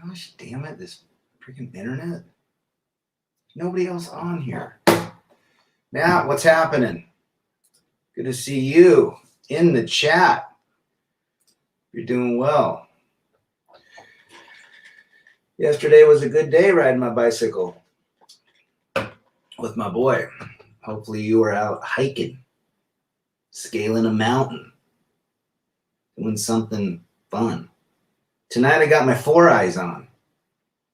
Gosh damn it, this freaking internet. Nobody else on here. Matt, what's happening? Good to see you in the chat. You're doing well. Yesterday was a good day riding my bicycle with my boy. Hopefully you were out hiking, scaling a mountain, doing something fun. Tonight I got my 4 eyes on.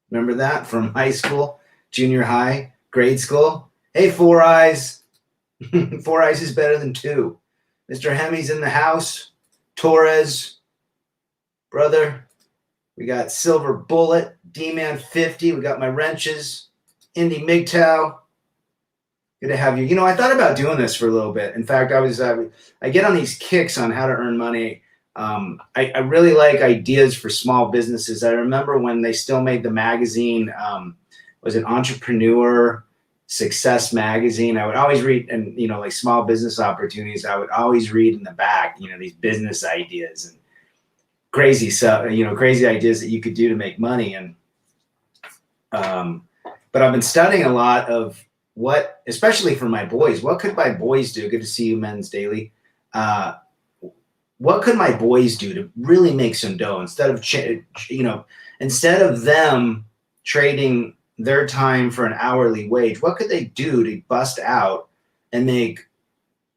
Remember that from high school, junior high, grade school? Hey, 4 eyes. 4 eyes is better than 2. Mr. Hemi's in the house. Torres, brother. We got Silver Bullet, D-Man 50. We got my wrenches, Indy MGTOW. Good to have you. You know, I thought about doing this for a little bit. In fact, I get on these kicks on how to earn money. I really like ideas for small businesses. I remember when they still made the magazine, was it Entrepreneur Success Magazine? I would always read, and you know, like small business opportunities, I would always read in the back, you know, these business ideas and crazy stuff, you know, crazy ideas that you could do to make money. And but I've been studying a lot of what, especially for my boys, what could my boys do? Good to see you, Men's Daily. What could my boys do to really make some dough instead of, you know, instead of them trading their time for an hourly wage? What could they do to bust out and make,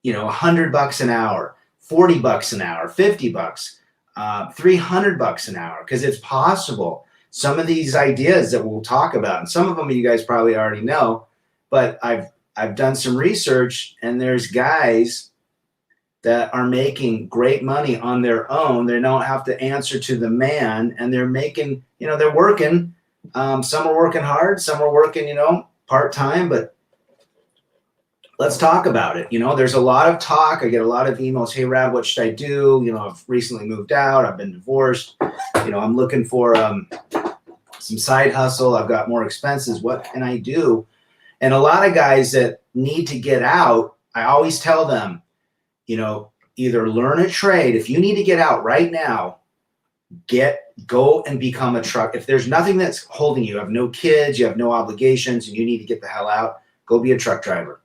you know, $100 an hour, $40 an hour, $50, $300 an hour? Because it's possible. Some of these ideas that we'll talk about, and some of them you guys probably already know, but I've done some research, and there's guys that are making great money on their own. They don't have to answer to the man, and they're making, you know, they're working. Some are working hard, some are working, you know, part-time, but let's talk about it. You know, there's a lot of talk. I get a lot of emails. Hey, Rad, what should I do? You know, I've recently moved out. I've been divorced. You know, I'm looking for some side hustle. I've got more expenses. What can I do? And a lot of guys that need to get out, I always tell them, you know, either learn a trade. If you need to get out right now, go and become a truck. If there's nothing that's holding you, have no kids, you have no obligations, and you need to get the hell out, go be a truck driver.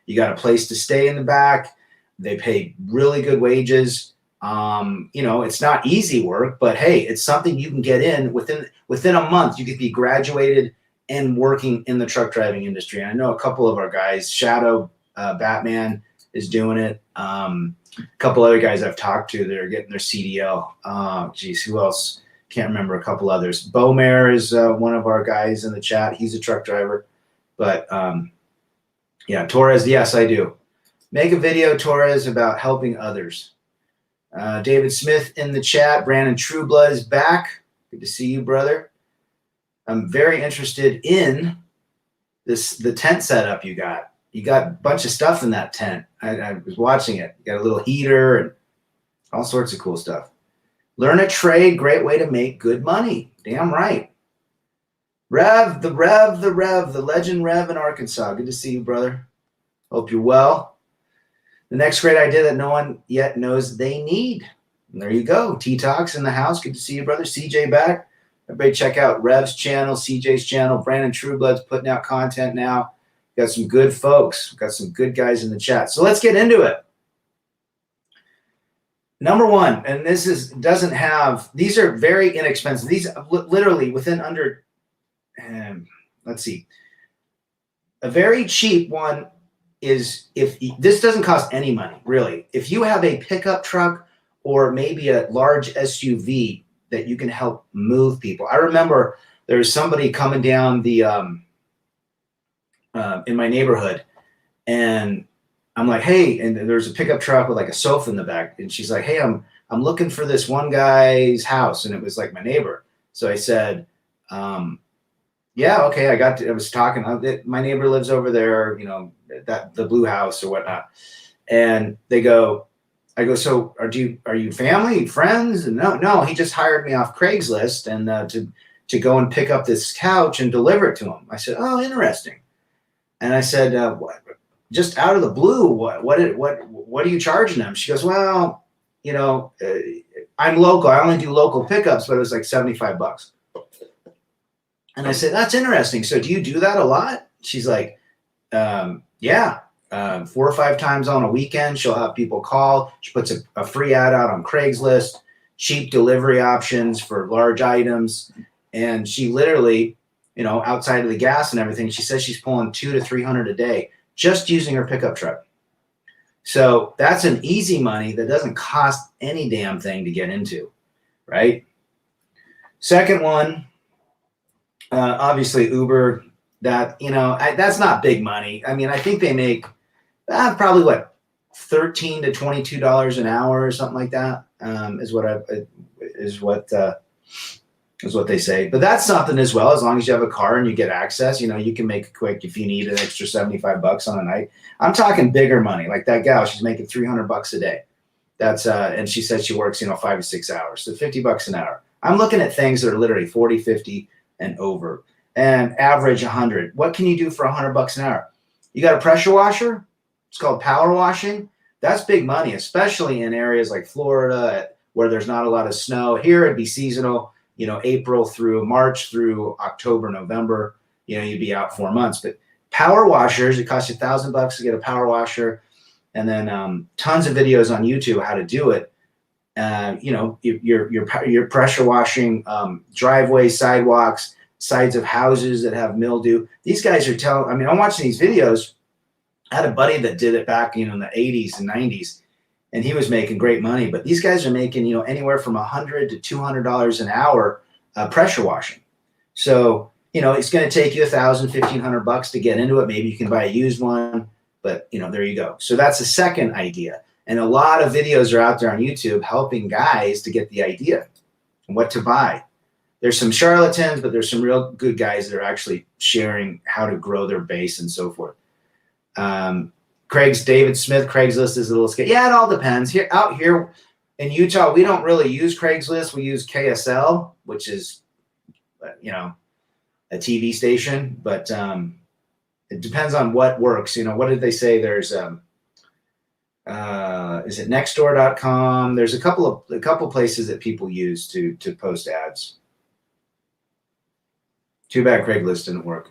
You got a place to stay in the back. They pay really good wages. You know, it's not easy work, but hey, it's something you can get in within a month. You could be graduated and working in the truck driving industry. And I know a couple of our guys, Shadow, Batman is doing it. A couple other guys I've talked to that are getting their CDL. Geez, who else? Can't remember. A couple others. Bomare is one of our guys in the chat. He's a truck driver. But yeah, Torres, yes, I do. Make a video, Torres, about helping others. David Smith in the chat. Brandon Trueblood is back. Good to see you, brother. I'm very interested in the tent setup you got. You got a bunch of stuff in that tent. I was watching it. You got a little heater and all sorts of cool stuff. Learn a trade. Great way to make good money. Damn right. Rev, the legend Rev in Arkansas. Good to see you, brother. Hope you're well. The next great idea that no one yet knows they need. And there you go. T-Talks in the house. Good to see you, brother. CJ back. Everybody check out Rev's channel, CJ's channel. Brandon Trueblood's putting out content now. Got some good folks. Got some good guys in the chat. So let's get into it. Number one, and these are very inexpensive. These literally within under, let's see. A very cheap one is, if this doesn't cost any money, really. If you have a pickup truck or maybe a large SUV that you can help move people. I remember there's somebody coming down the, in my neighborhood, and I'm like, hey, and there's a pickup truck with like a sofa in the back, and she's like, hey, I'm looking for this one guy's house, and it was like my neighbor. So I said, yeah, okay, I was talking. My neighbor lives over there, you know, the blue house or whatnot, and I go, so are you family, friends? And no, he just hired me off Craigslist and to go and pick up this couch and deliver it to him. I said, oh, interesting. And I said, just out of the blue, what are you charging them? She goes, well, you know, I'm local. I only do local pickups, but it was like $75. And I said, that's interesting. So do you do that a lot? She's like, yeah. 4 or 5 times on a weekend, she'll have people call. She puts a free ad out on Craigslist, cheap delivery options for large items. And she literally, you know, outside of the gas and everything, she says she's pulling 200 to 300 a day just using her pickup truck. So that's an easy money that doesn't cost any damn thing to get into, right? Second one, obviously Uber. That, you know, that's not big money. I mean, I think they make probably what, $13 to $22 an hour or something like that, is what they say. But that's something as well. As long as you have a car and you get access, you know, you can make it quick if you need an extra $75 on a night. I'm talking bigger money, like that gal. She's making $300 a day. That's and she said she works, you know, 5 to 6 hours, so $50 an hour. I'm looking at things that are literally 40, 50 and over, and average 100. What can you do for $100 an hour? You got a pressure washer. It's called power washing. That's big money, especially in areas like Florida where there's not a lot of snow. Here it'd be seasonal, you know, April through March through October, November, you know, you'd be out 4 months. But power washers, it costs you $1,000 to get a power washer. And then tons of videos on YouTube how to do it. You know, you're pressure washing driveways, sidewalks, sides of houses that have mildew. These guys are telling, I mean, I'm watching these videos. I had a buddy that did it back, you know, in the 80s and 90s, and he was making great money. But these guys are making, you know, anywhere from $100 to $200 an hour pressure washing. So, you know, it's going to take you $1,000, $1,500 to get into it. Maybe you can buy a used one, but, you know, there you go. So that's the second idea. And a lot of videos are out there on YouTube helping guys to get the idea and what to buy. There's some charlatans, but there's some real good guys that are actually sharing how to grow their base and so forth. David Smith, Craigslist is a little scary. Yeah, it all depends. Out here in Utah, we don't really use Craigslist. We use KSL, which is, you know, a TV station, but it depends on what works. You know, what did they say? There's is it nextdoor.com? There's a couple places that people use to post ads. Too bad Craigslist didn't work.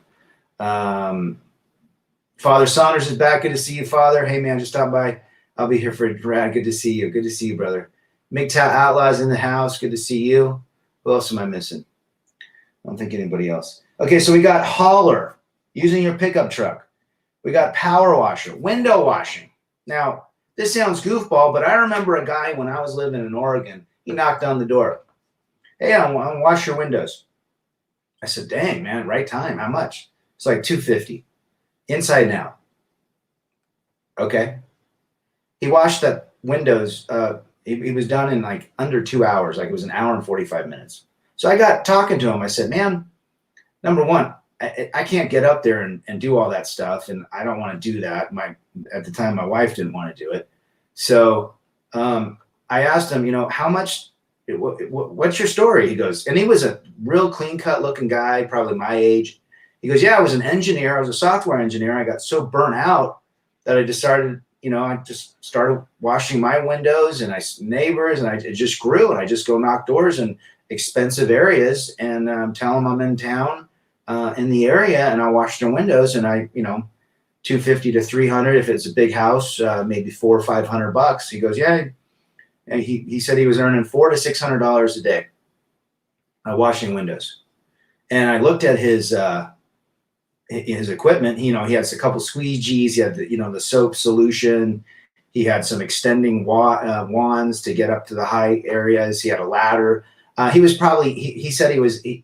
Father Saunders is back. Good to see you, Father. Hey, man, just stop by. I'll be here for a ride. Good to see you. Good to see you, brother. MGTOW Outlaws in the house. Good to see you. Who else am I missing? I don't think anybody else. Okay, so we got hauler, using your pickup truck. We got power washer, window washing. Now, this sounds goofball, but I remember a guy when I was living in Oregon. He knocked on the door. Hey, I want to wash your windows. I said, dang, man, right time. How much? It's like $250. Inside and out. Okay. He washed the windows. He was done in like under 2 hours. Like it was an hour and 45 minutes. So I got talking to him. I said, man, number one, I can't get up there and do all that stuff. And I don't want to do that. At the time, my wife didn't want to do it. So I asked him, you know, how much, what's your story? He goes, and he was a real clean cut looking guy, probably my age. He goes, yeah, I was an engineer. I was a software engineer. I got so burnt out that I decided, you know, I just started washing my windows and neighbors, and it just grew. And I just go knock doors in expensive areas and tell them I'm in town in the area, and I wash their windows. And I, you know, $250 to $300 if it's a big house, maybe $400 or $500. He goes, yeah. And he said he was earning $400 to $600 a day washing windows. And I looked at his equipment. You know, he has a couple squeegees. He had the soap solution. He had some extending wands to get up to the high areas. He had a ladder. He was probably, he said he was in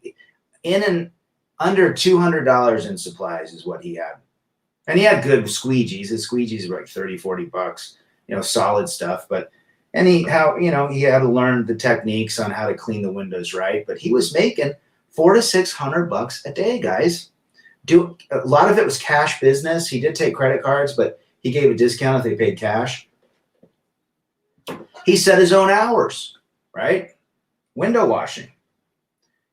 and under $200 in supplies is what he had. And he had good squeegees. His squeegees were like $30, $40, you know, solid stuff. But anyhow, you know, he had to learn the techniques on how to clean the windows right. But he was making $400 to $600 a day, guys. A lot of it was cash business. He did take credit cards, but he gave a discount if they paid cash. He set his own hours, right? Window washing.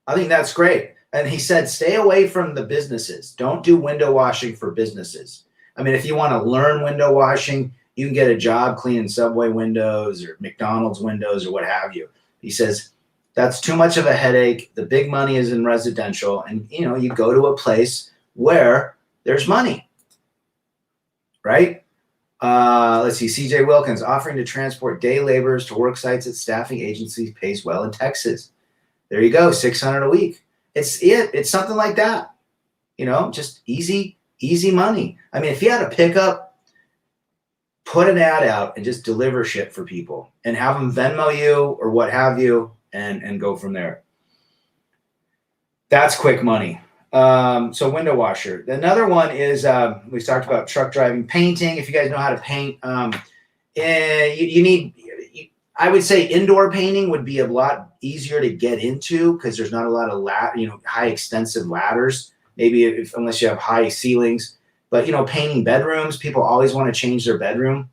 I think that's great. And he said, stay away from the businesses. Don't do window washing for businesses. I mean, if you want to learn window washing, you can get a job cleaning Subway windows or McDonald's windows or what have you. He says, That's too much of a headache. The big money is in residential, and you go to a place where there's money, right? Let's see. CJ Wilkins offering to transport day laborers to work sites at staffing agencies pays well in Texas. There you go, $600 a week. It's something like that. Just easy money. I mean, if you had a pickup, put an ad out and just deliver shit for people and have them Venmo you or what have you, and go from there. That's quick money. So window washer. Another one is we've talked about truck driving, painting. If you guys know how to paint, you need. I would say indoor painting would be a lot easier to get into because there's not a lot of high extensive ladders. Maybe unless you have high ceilings. But painting bedrooms, people always want to change their bedroom.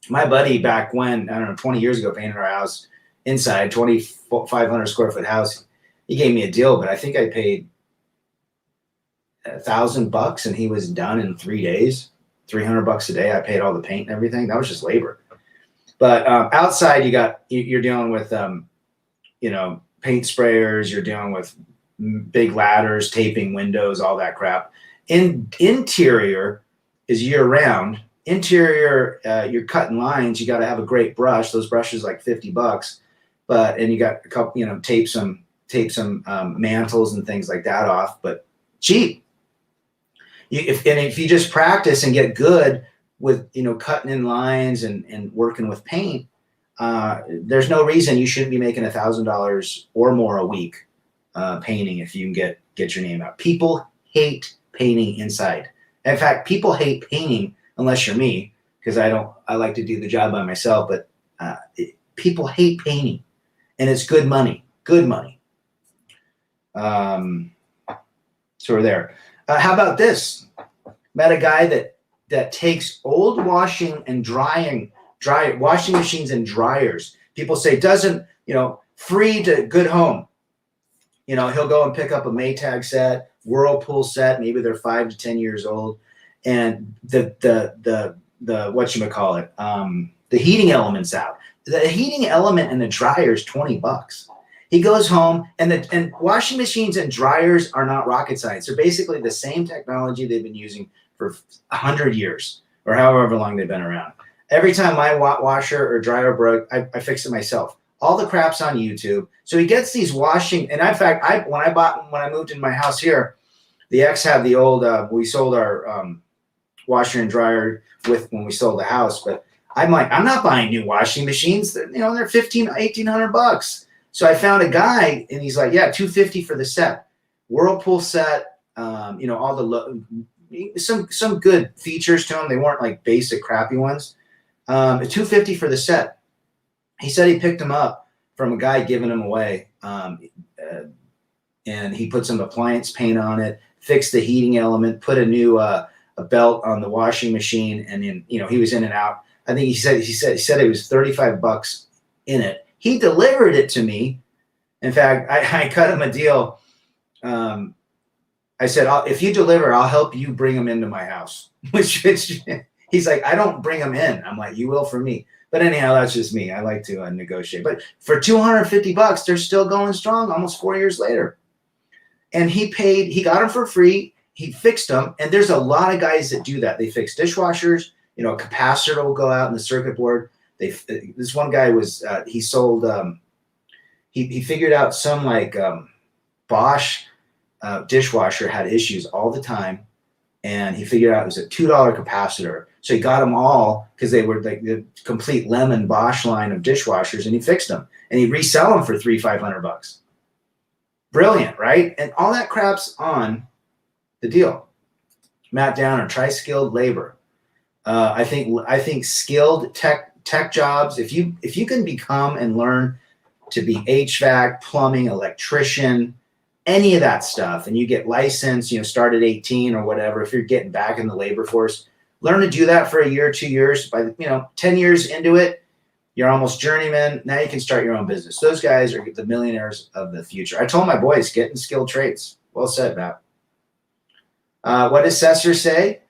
My buddy back when, I don't know, 20 years ago, painted our house inside, 2,500 square foot house. He gave me a deal, but I think I paid $1,000 and he was done in 3 days. $300 a day. I paid all the paint and everything. That was just labor. But outside, you're dealing with paint sprayers. You're dealing with big ladders, taping windows, all that crap. Interior is year round. Interior, you're cutting lines. You got to have a great brush. Those brushes like $50, and you got a couple. Tape some mantles and things like that off, but cheap. If you just practice and get good with cutting in lines and working with paint, there's no reason you shouldn't be making $1,000 or more a week painting if you can get your name out. People hate painting inside. In fact, people hate painting unless you're me, because I like to do the job by myself, but people hate painting, and it's good money. So we're there. How about this? Met a guy that takes old washing machines and dryers. People say doesn't, free to good home. He'll go and pick up a Maytag set, Whirlpool set, maybe they're 5 to 10 years old, and the whatchamacallit, the heating element's out. The heating element in the dryer is $20. He goes home, and washing machines and dryers are not rocket science. They're basically the same technology they've been using for 100 years or however long they've been around. Every time my washer or dryer broke, I fix it myself. All the crap's on YouTube. So he gets these washing, and in fact, when I moved into my house here, the ex had the old. We sold our washer and dryer when we sold the house, but I'm like, I'm not buying new washing machines. They're $1,800. So I found a guy, and he's like, yeah, $250 for the set, Whirlpool set. All the some good features to them. They weren't like basic crappy ones. $250 for the set. He said he picked them up from a guy giving them away, and he put some appliance paint on it, fixed the heating element, put a new a belt on the washing machine, and then he was in and out. I think he said it was $35 in it. He delivered it to me. In fact, I cut him a deal. I said, if you deliver, I'll help you bring them into my house. Which he's like, I don't bring them in. I'm like, you will for me. But anyhow, that's just me. I like to negotiate. But for $250, they're still going strong almost 4 years later. And he got them for free. He fixed them. And there's a lot of guys that do that. They fix dishwashers. A capacitor will go out in the circuit board. This one guy he sold, he figured out some Bosch dishwasher had issues all the time. And he figured out it was a $2 capacitor. So he got them all because they were like the complete lemon Bosch line of dishwashers, and he fixed them. And he'd resell them for $300-500. Brilliant, right? And all that crap's on the deal. Matt Downer, try skilled labor. I think skilled tech jobs. If you can become and learn to be HVAC, plumbing, electrician, any of that stuff, and you get licensed, start at 18 or whatever. If you're getting back in the labor force, learn to do that for a year, 2 years. By 10 years into it, you're almost journeyman. Now you can start your own business. Those guys are the millionaires of the future. I told my boys, get in skilled trades. Well said, Matt. What does Cesar say?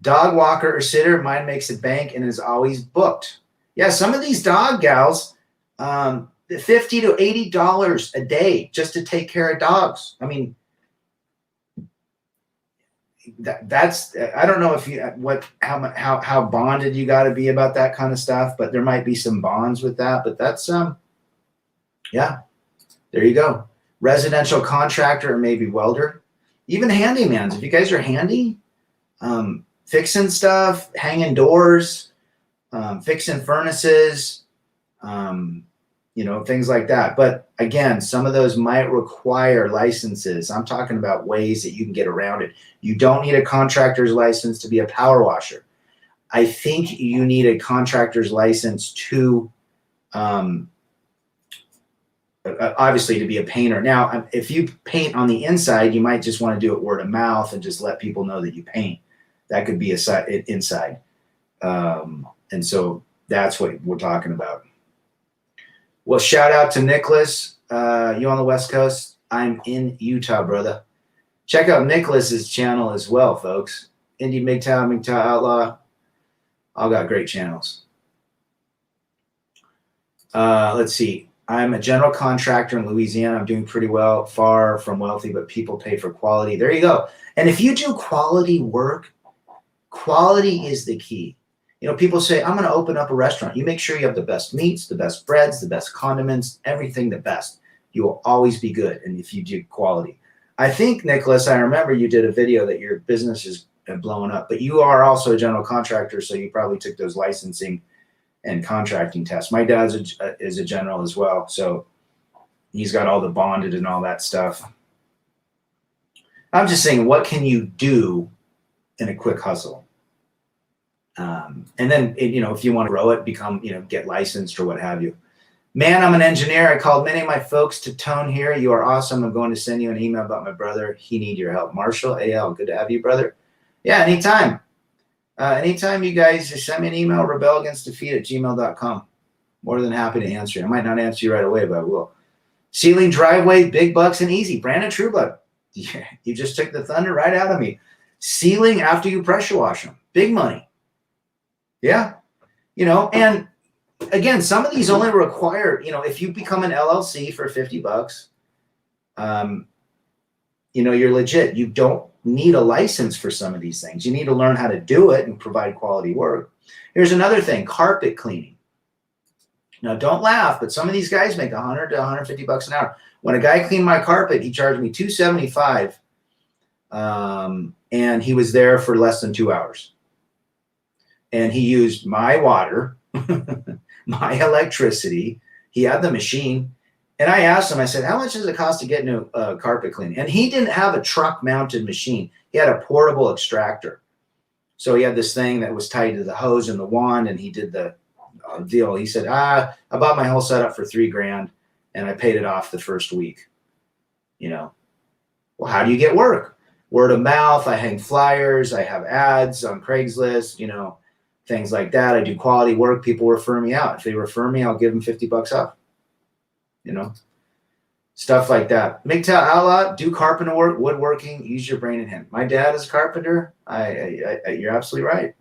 Dog walker or sitter, mine makes a bank and is always booked. Yeah, some of these dog gals, $50 to $80 a day just to take care of dogs. I mean, that's, I don't know if you, how bonded you got to be about that kind of stuff, but there might be some bonds with that, but that's, yeah, there you go. Residential contractor or maybe welder, even handymans. If you guys are handy, fixing stuff, hanging doors, fixing furnaces, you know, things like that. But again, some of those might require licenses. I'm talking about ways that you can get around it. You don't need a contractor's license to be a power washer. I think you need a contractor's license to, obviously, to be a painter. Now, if you paint on the inside, you might just want to do it word of mouth and just let people know that you paint. That could be inside. And so that's what we're talking about. Well, shout out to Nicholas. You on the West Coast? I'm in Utah, brother. Check out Nicholas's channel as well, folks. Indie MGTOW Outlaw. All got great channels. Let's see. I'm a general contractor in Louisiana. I'm doing pretty well. Far from wealthy, but people pay for quality. There you go. And if you do quality work, quality is the key. You know, people say, I'm going to open up a restaurant. You make sure you have the best meats, the best breads, the best condiments, everything the best. You will always be good. And if you do quality, I think, Nicholas, I remember you did a video that your business is blowing up, but you are also a general contractor. So you probably took those licensing and contracting tests. My dad is a general as well. So he's got all the bonded and all that stuff. I'm just saying, what can you do in a quick hustle? And then, you know, if you want to grow it, become, you know, get licensed or what have you. Man, I'm an engineer. I called many of my folks to tone here. You are awesome. I'm going to send you an email about my brother. He need your help. Marshall AL, good to have you, brother. Yeah, anytime. Anytime you guys just send me an email, rebelagainstdefeat@gmail.com. More than happy to answer you. I might not answer you right away, but I will. Sealing driveway, big bucks and easy. Brandon Trueblood. Yeah, you just took the thunder right out of me. Sealing after you pressure wash them. Big money. Yeah. You know, and again, some of these only require, you know, if you become an LLC for $50, you know, you're legit. You don't need a license for some of these things. You need to learn how to do it and provide quality work. Here's another thing, carpet cleaning. Now, don't laugh, but some of these guys make $100 to $150 an hour. When a guy cleaned my carpet, he charged me $275, and he was there for less than 2 hours. And he used my water, my electricity. He had the machine. And I asked him, I said, how much does it cost to get new carpet cleaning? And he didn't have a truck-mounted machine. He had a portable extractor. So he had this thing that was tied to the hose and the wand, and he did the deal. He said, I bought my whole setup for $3,000, and I paid it off the first week. You know, well, how do you get work? Word of mouth. I hang flyers. I have ads on Craigslist, you know, things like that. I do quality work. People refer me out. If they refer me, I'll give them $50 off. You know, stuff like that. MGTOW Outlaw, do carpenter work, woodworking, use your brain and hand. My dad is a carpenter. You're absolutely right.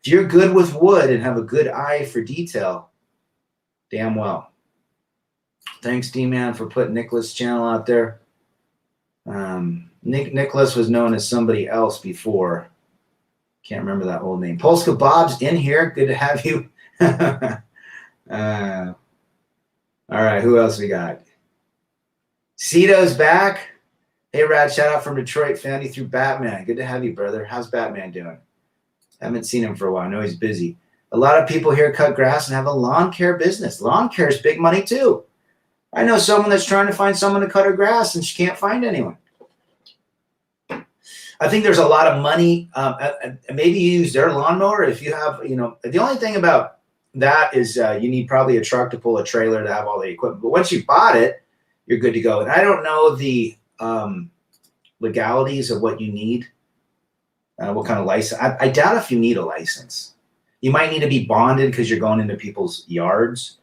If you're good with wood and have a good eye for detail, damn well. Thanks, D-Man, for putting Nicholas' channel out there. Nicholas was known as somebody else before. Can't remember that old name. Polska Bob's in here. Good to have you. All right, who else we got? Cito's back. Hey, Rad, shout out from Detroit. Found you through Batman. Good to have you, brother. How's Batman doing? Haven't seen him for a while. I know he's busy. A lot of people here cut grass and have a lawn care business. Lawn care is big money, too. I know someone that's trying to find someone to cut her grass, and she can't find anyone. I think there's a lot of money. Maybe you use their lawnmower if you have, you know, the only thing about that is you need probably a truck to pull a trailer to have all the equipment. But once you bought it, you're good to go. And I don't know the legalities of what you need, what kind of license. I doubt if you need a license. You might need to be bonded because you're going into people's yards,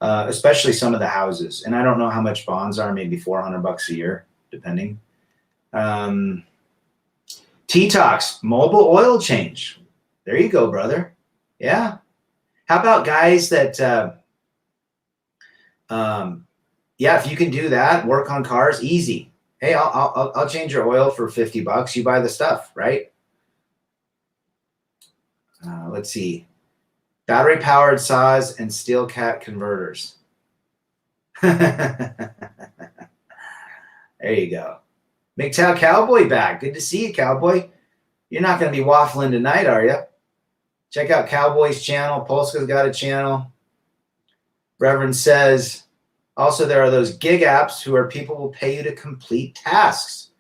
especially some of the houses. And I don't know how much bonds are, maybe $400 a year, depending. T-Tox, mobile oil change. There you go, brother. Yeah. How about guys that Yeah, if you can do that, work on cars, easy. Hey, I'll change your oil for $50. You buy the stuff, right? Let's see. Battery powered saws and steel cat converters. There you go. MGTOW Cowboy back. Good to see you, Cowboy. You're not going to be waffling tonight, are you? Check out Cowboy's channel. Polska's got a channel. Reverend says, also, there are those gig apps who are people will pay you to complete tasks.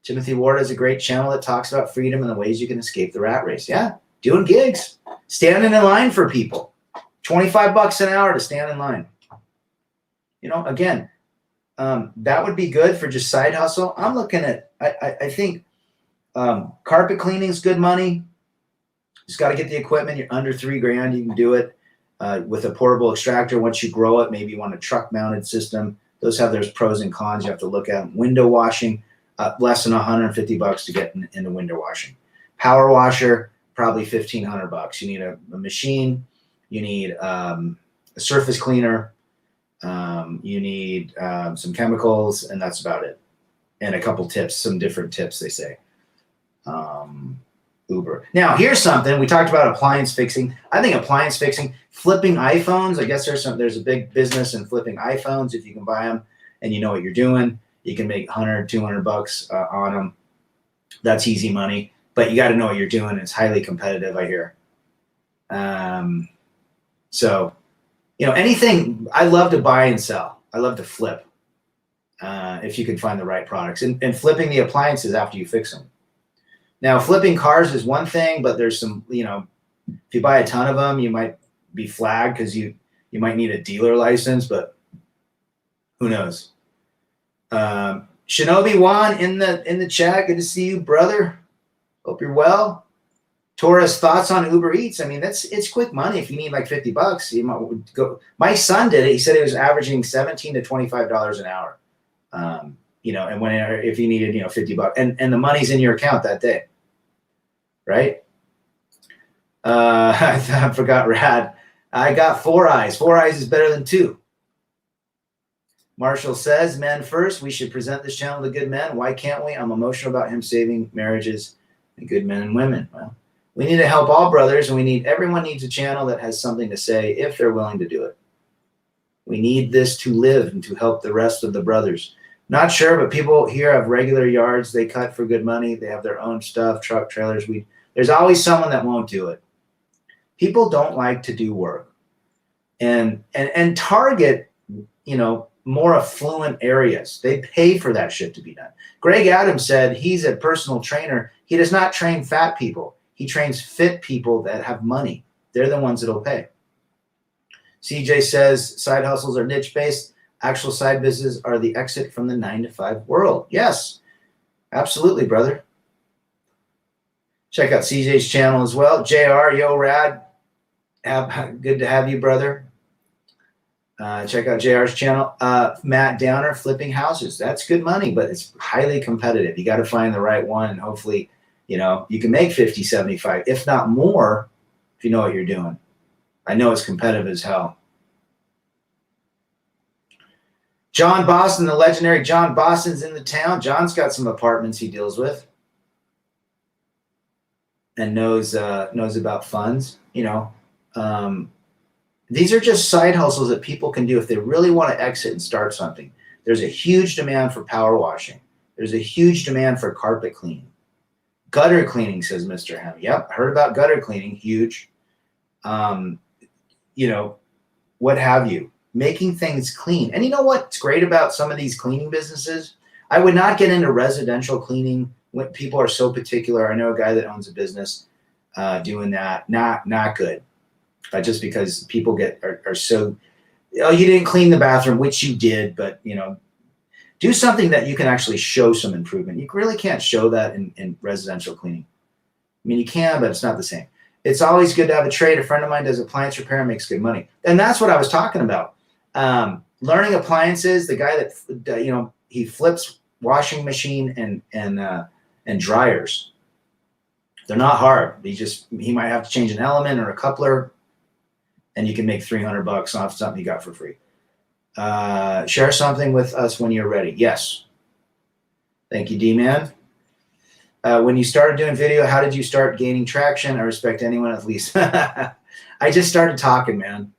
Timothy Ward has a great channel that talks about freedom and the ways you can escape the rat race. Yeah, doing gigs. Standing in line for people. $25 an hour to stand in line. You know, again, that would be good for just side hustle. I'm looking at, I think carpet cleaning is good money. Just got to get the equipment. You're under $3,000. You can do it with a portable extractor. Once you grow it, maybe you want a truck mounted system. Those have their pros and cons. You have to look at them. Window washing, less than $150 to get into window washing. Power washer, probably $1,500. You need a machine. You need a surface cleaner. You need some chemicals, and that's about it. And a couple tips, some different tips, they say. Uber. Now, here's something. We talked about appliance fixing. I think appliance fixing, flipping iPhones. I guess there's a big business in flipping iPhones. If you can buy them and you know what you're doing, you can make $100, $200 on them. That's easy money, but you got to know what you're doing. It's highly competitive, I hear. So, you know, anything, I love to buy and sell. I love to flip if you can find the right products. And flipping the appliances after you fix them. Now, flipping cars is one thing, but there's some, you know, if you buy a ton of them, you might be flagged because you might need a dealer license, but who knows? Shinobi Juan in the chat. Good to see you, brother. Hope you're well. Taurus, thoughts on Uber Eats? I mean, it's quick money. If you need like $50, you might go. My son did it. He said he was averaging $17 to $25 an hour. You know, and if you needed, you know, $50 and the money's in your account that day, right? I forgot Rad. I got 4 eyes. 4 eyes is better than 2. Marshall says, men first. We should present this channel to good men. Why can't we? I'm emotional about him saving marriages and good men and women. Well, we need to help all brothers, and everyone needs a channel that has something to say if they're willing to do it. We need this to live and to help the rest of the brothers. Not sure, but people here have regular yards. They cut for good money. They have their own stuff, truck, trailers. There's always someone that won't do it. People don't like to do work. And target, you know, more affluent areas. They pay for that shit to be done. Greg Adams said he's a personal trainer. He does not train fat people. He trains fit people that have money. They're the ones that'll pay. CJ says side hustles are niche-based. Actual side businesses are the exit from the 9-to-5 world. Yes, absolutely, brother. Check out CJ's channel as well. JR, yo, Rad. Good to have you, brother. Check out JR's channel. Matt Downer, flipping houses. That's good money, but it's highly competitive. You got to find the right one, and hopefully, you know, you can make 50, 75, if not more, if you know what you're doing. I know it's competitive as hell. John Boston, the legendary John Boston's in the town. John's got some apartments he deals with and knows about funds. You know, these are just side hustles that people can do if they really want to exit and start something. There's a huge demand for power washing. There's a huge demand for carpet cleaning. Gutter cleaning, says Mr. Hem. Yep, heard about gutter cleaning. Huge. You know, what have you. Making things clean. And you know what's great about some of these cleaning businesses? I would not get into residential cleaning when people are so particular. I know a guy that owns a business doing that. Not good. Just because people are so, oh, you didn't clean the bathroom, which you did, but you know, do something that you can actually show some improvement. You really can't show that in residential cleaning. I mean, you can, but it's not the same. It's always good to have a trade. A friend of mine does appliance repair and makes good money. And that's what I was talking about. Learning appliances, the guy that, you know, he flips washing machine and dryers. They're not hard. He might have to change an element or a coupler, and you can make $300 off something you got for free. Share something with us when you're ready. Yes. Thank you, D-Man. When you started doing video, how did you start gaining traction? I respect anyone at least. I just started talking, man.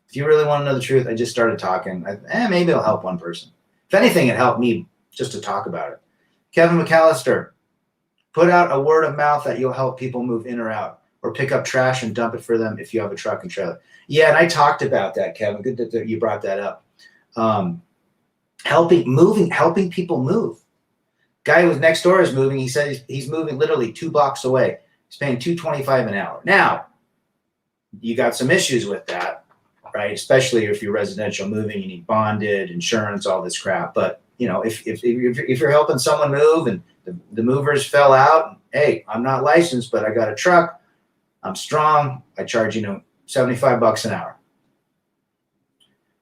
If you really want to know the truth, I just started talking. Maybe it'll help one person. If anything, it helped me just to talk about it. Kevin McAllister, put out a word of mouth that you'll help people move in or out, or pick up trash and dump it for them if you have a truck and trailer. Yeah, and I talked about that, Kevin. Good that you brought that up. Helping people move. Guy who was next door is moving. He said he's moving literally 2 blocks away. He's paying $2.25 an hour. Now, you got some issues with that, right? Especially if you're residential moving, you need bonded, insurance, all this crap. But you know, if you're helping someone move and the movers fell out, hey, I'm not licensed, but I got a truck. I'm strong. I charge, $75 an hour.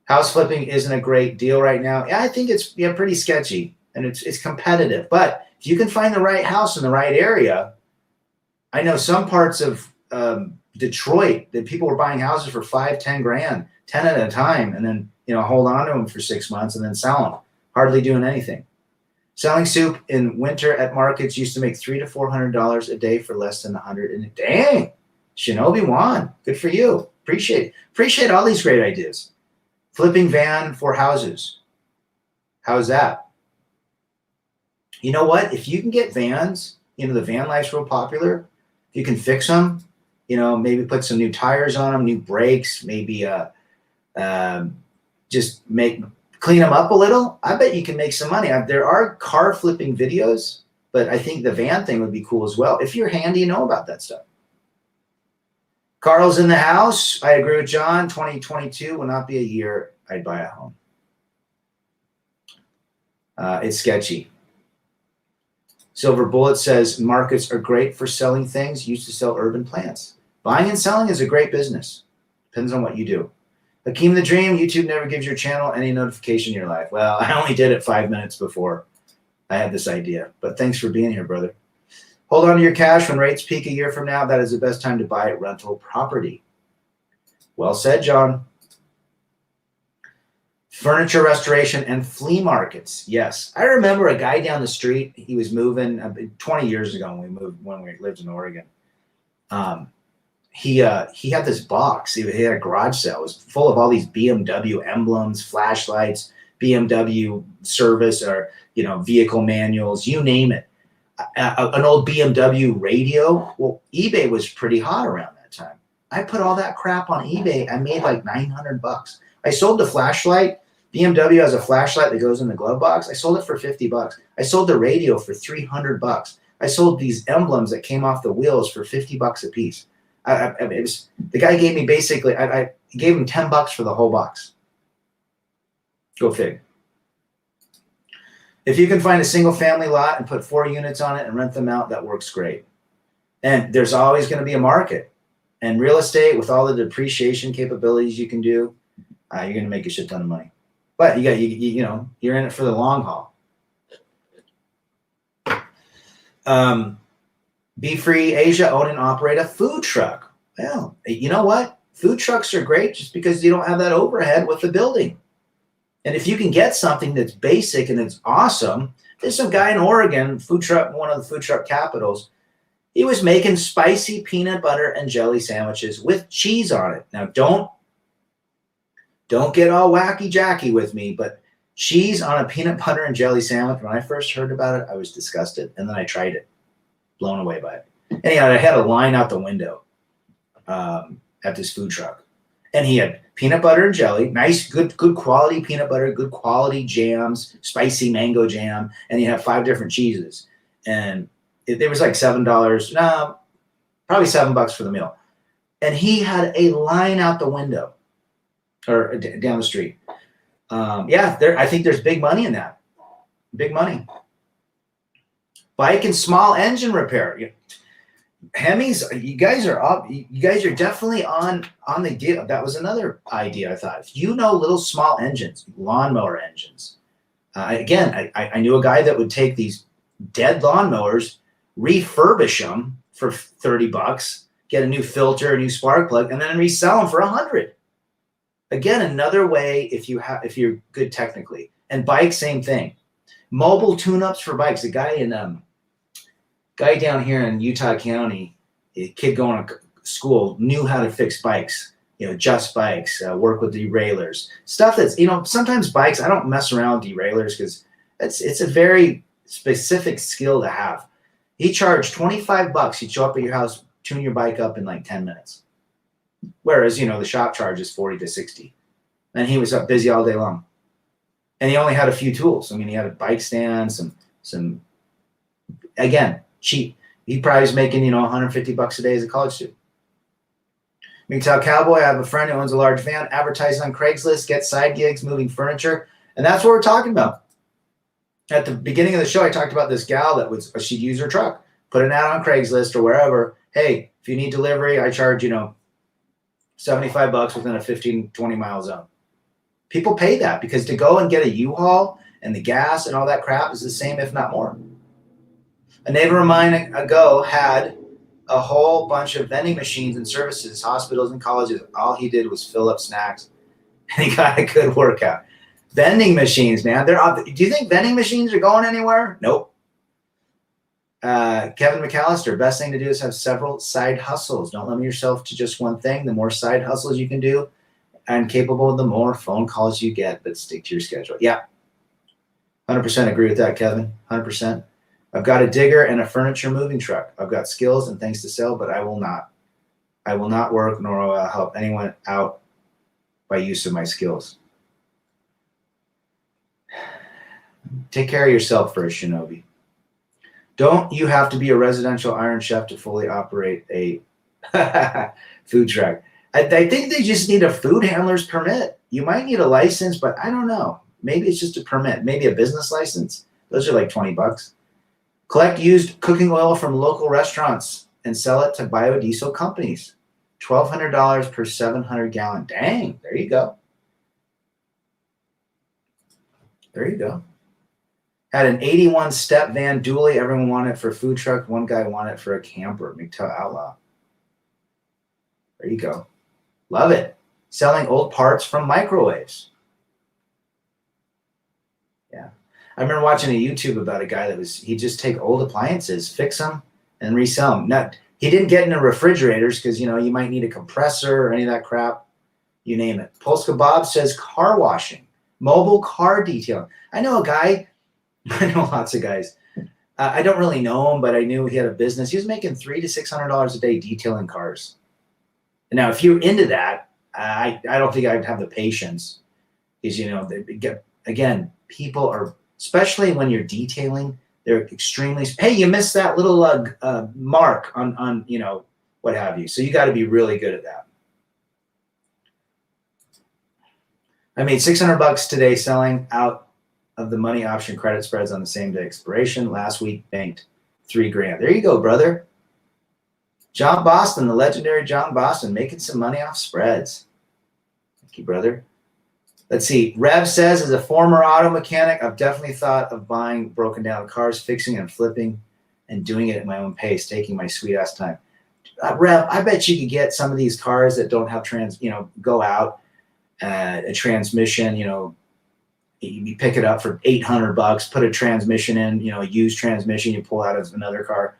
House flipping isn't a great deal right now. Yeah, I think it's pretty sketchy. And it's competitive, but if you can find the right house in the right area, I know some parts of Detroit that people were buying houses for $5-10 grand, 10 at a time, and then hold on to them for 6 months and then sell them, hardly doing anything. Selling soup in winter at markets used to make $300 to $400 a day for less than $100. And dang, Shinobi Juan, good for you. Appreciate all these great ideas. Flipping van for houses. How's that? You know what? If you can get vans, the van life's real popular. If you can fix them, maybe put some new tires on them, new brakes, maybe just clean them up a little. I bet you can make some money. There are car flipping videos, but I think the van thing would be cool as well. If you're handy, you know about that stuff. Carl's in the house. I agree with John. 2022 will not be a year I'd buy a home. It's sketchy. Silver Bullet says markets are great for selling things used to sell urban plants. Buying and selling is a great business. Depends on what you do. Hakeem the Dream, YouTube never gives your channel any notification in your life. Well, I only did it 5 minutes before I had this idea, but thanks for being here, brother. Hold on to your cash. When rates peak a year from now, that is the best time to buy rental property. Well said, John. Furniture restoration and flea markets. Yes. I remember a guy down the street. He was moving 20 years ago when we lived in Oregon. He had this box. He had a garage sale. It was full of all these BMW emblems, flashlights, BMW service or, vehicle manuals, you name it. An old BMW radio. Well, eBay was pretty hot around that time. I put all that crap on eBay. I made like $900. I sold the flashlight. BMW has a flashlight that goes in the glove box. I sold it for $50. I sold the radio for $300. I sold these emblems that came off the wheels for $50 a piece. The guy gave me basically, I gave him $10 for the whole box. Go fig. If you can find a single family lot and put 4 units on it and rent them out, that works great. And there's always going to be a market. And real estate, with all the depreciation capabilities you can do, you're going to make a shit ton of money. But you're in it for the long haul. Be Free Asia, own and operate a food truck. Well, you know what? Food trucks are great just because you don't have that overhead with the building. And if you can get something that's basic and it's awesome, there's some guy in Oregon, food truck, one of the food truck capitals. He was making spicy peanut butter and jelly sandwiches with cheese on it. Now, don't get all wacky jacky with me, but cheese on a peanut butter and jelly sandwich, when I first heard about it, I was disgusted. And then I tried it, blown away by it. Anyhow, I had a line out the window at this food truck. And he had peanut butter and jelly, nice, good quality peanut butter, good quality jams, spicy mango jam, and you have 5 different cheeses. And it was like $7, no, probably $7 for the meal. And he had a line out the window or down the street. I think there's big money in that. Big money. Bike and small engine repair. Hemis, you guys are definitely on the deal. That was another idea I thought. If you know little small engines, lawnmower engines. I knew a guy that would take these dead lawnmowers, refurbish them for $30, get a new filter, a new spark plug, and then resell them for $100. Again, another way if you're good technically. And bikes, same thing. Mobile tune-ups for bikes. A guy down here in Utah County, a kid going to school, knew how to fix bikes. Just bikes, work with derailleurs, stuff that's, sometimes bikes, I don't mess around with derailleurs because it's a very specific skill to have. He charged $25. He'd show up at your house, tune your bike up in like 10 minutes. Whereas, the shop charges 40 to 60. And he was up busy all day long. And he only had a few tools. I mean, he had a bike stand, some again, cheap. He probably was making, $150 a day as a college student. Retail Cowboy, I have a friend who owns a large van, advertises on Craigslist, gets side gigs, moving furniture. And that's what we're talking about. At the beginning of the show, I talked about this gal that she'd use her truck, put it out on Craigslist or wherever. Hey, if you need delivery, I charge, $75 within a 15, 20 mile zone. People pay that because to go and get a U-Haul and the gas and all that crap is the same, if not more. A neighbor of mine ago had a whole bunch of vending machines and services, hospitals and colleges. All he did was fill up snacks, and he got a good workout. Vending machines, man. Do you think vending machines are going anywhere? Nope. Kevin McAllister, best thing to do is have several side hustles. Don't limit yourself to just one thing. The more side hustles you can do and capable, the more phone calls you get, but stick to your schedule. Yeah. 100% agree with that, Kevin. 100%. I've got a digger and a furniture moving truck. I've got skills and things to sell, but I will not work nor will I help anyone out by use of my skills. Take care of yourself first, Shinobi. Don't you have to be a residential Iron Chef to fully operate a food truck? I think they just need a food handler's permit. You might need a license, but I don't know. Maybe it's just a permit. Maybe a business license. Those are like $20. Collect used cooking oil from local restaurants and sell it to biodiesel companies. $1,200 per 700 gallon. Dang, there you go. There you go. Had an 81-step van dually. Everyone wanted it for a food truck. One guy wanted it for a camper. McTell Outlaw. There you go. Love it. Selling old parts from microwaves. Yeah. I remember watching a YouTube about a guy he'd just take old appliances, fix them, and resell them. He didn't get into refrigerators because, you might need a compressor or any of that crap. You name it. Polska Bob says car washing, mobile car detailing. I know a guy. I know lots of guys. I don't really know him, but I knew he had a business. He was making $300 to $600 a day detailing cars. And now, if you're into that, I don't think I'd have the patience. Because again, people are, especially when you're detailing, they're extremely. Hey, you missed that little mark on what have you. So you got to be really good at that. I made $600 today selling out of the money option credit spreads on the same day expiration. Last week banked $3,000. There you go, brother. John Boston, the legendary John Boston, making some money off spreads. Thank you, brother. Let's see. Rev says, as a former auto mechanic, I've definitely thought of buying broken down cars, fixing and flipping, and doing it at my own pace, taking my sweet ass time. Rev, I bet you could get some of these cars that don't have go out, a transmission, you pick it up for $800, put a transmission in, a used transmission you pull out of another car,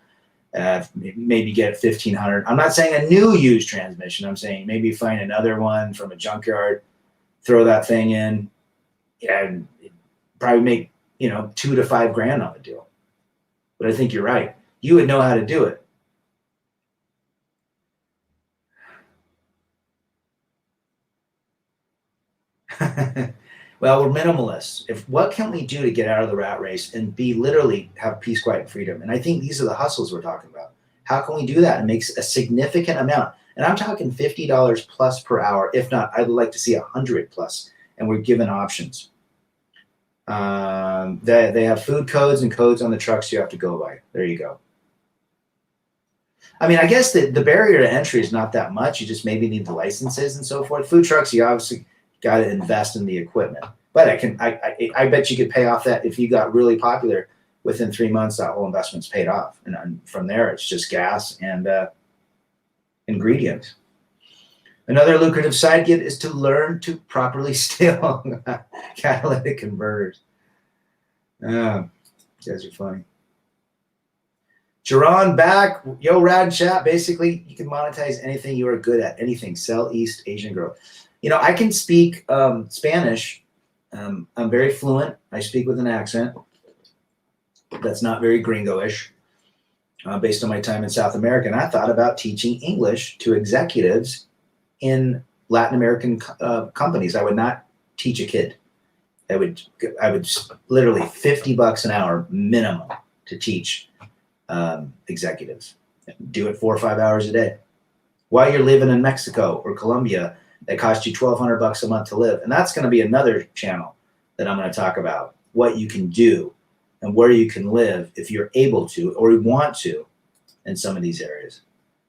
maybe get $1,500. I'm not saying a new used transmission. I'm saying maybe find another one from a junkyard, throw that thing in, and probably make, $2,000 to $5,000 on the deal. But I think you're right. You would know how to do it. Well, we're minimalists. What can we do to get out of the rat race and literally have peace, quiet, and freedom? And I think these are the hustles we're talking about. How can we do that and make a significant amount? And I'm talking $50 plus per hour. If not, I'd like to see 100 plus. And we're given options. They have food codes and codes on the trucks you have to go by. There you go. I mean, I guess the barrier to entry is not that much. You just maybe need the licenses and so forth. Food trucks, you obviously got to invest in the equipment. But I bet you could pay off that if you got really popular within 3 months. That whole investment's paid off, and from there it's just gas and ingredients. Another lucrative side gig is to learn to properly steal catalytic converters. You guys are funny. Jerron back. Yo, Rad Chat. Basically, you can monetize anything you are good at. Anything. Sell East Asian girl. You know, I can speak Spanish. I'm very fluent. I speak with an accent that's not very gringo-ish, based on my time in South America. And I thought about teaching English to executives in Latin American companies. I would not teach a kid. I would literally $50 an hour minimum to teach executives. Do it 4 or 5 hours a day while you're living in Mexico or Colombia. That costs you $1,200 a month to live. And that's going to be another channel that I'm going to talk about, what you can do and where you can live if you're able to or want to in some of these areas.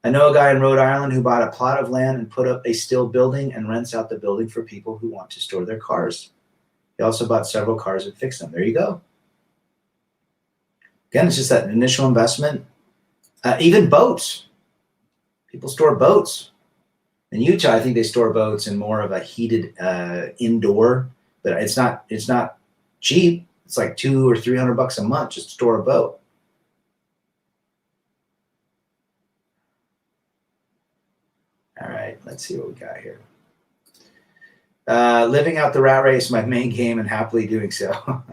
I know a guy in Rhode Island who bought a plot of land and put up a still building and rents out the building for people who want to store their cars. He also bought several cars and fixed them. There you go. Again, it's just that initial investment. Even boats. People store boats. In Utah, I think they store boats in more of a heated indoor, but it's not cheap. It's like $200 or $300 a month just to store a boat. All right, let's see what we got here. Living out the rat race, my main game, and happily doing so.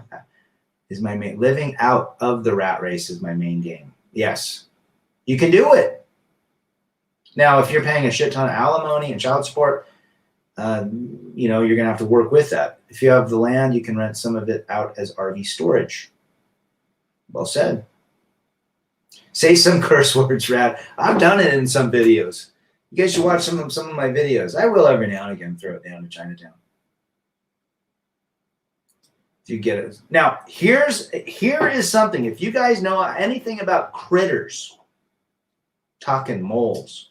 Is my main. Living out of the rat race is my main game. Yes, you can do it. Now, if you're paying a shit ton of alimony and child support, you know, you're going to have to work with that. If you have the land, you can rent some of it out as RV storage. Well said. Say some curse words, Rad. I've done it in some videos. You guys should watch some of my videos. I will every now and again throw it down to Chinatown. You get it. Now, here is something. If you guys know anything about critters, talking moles,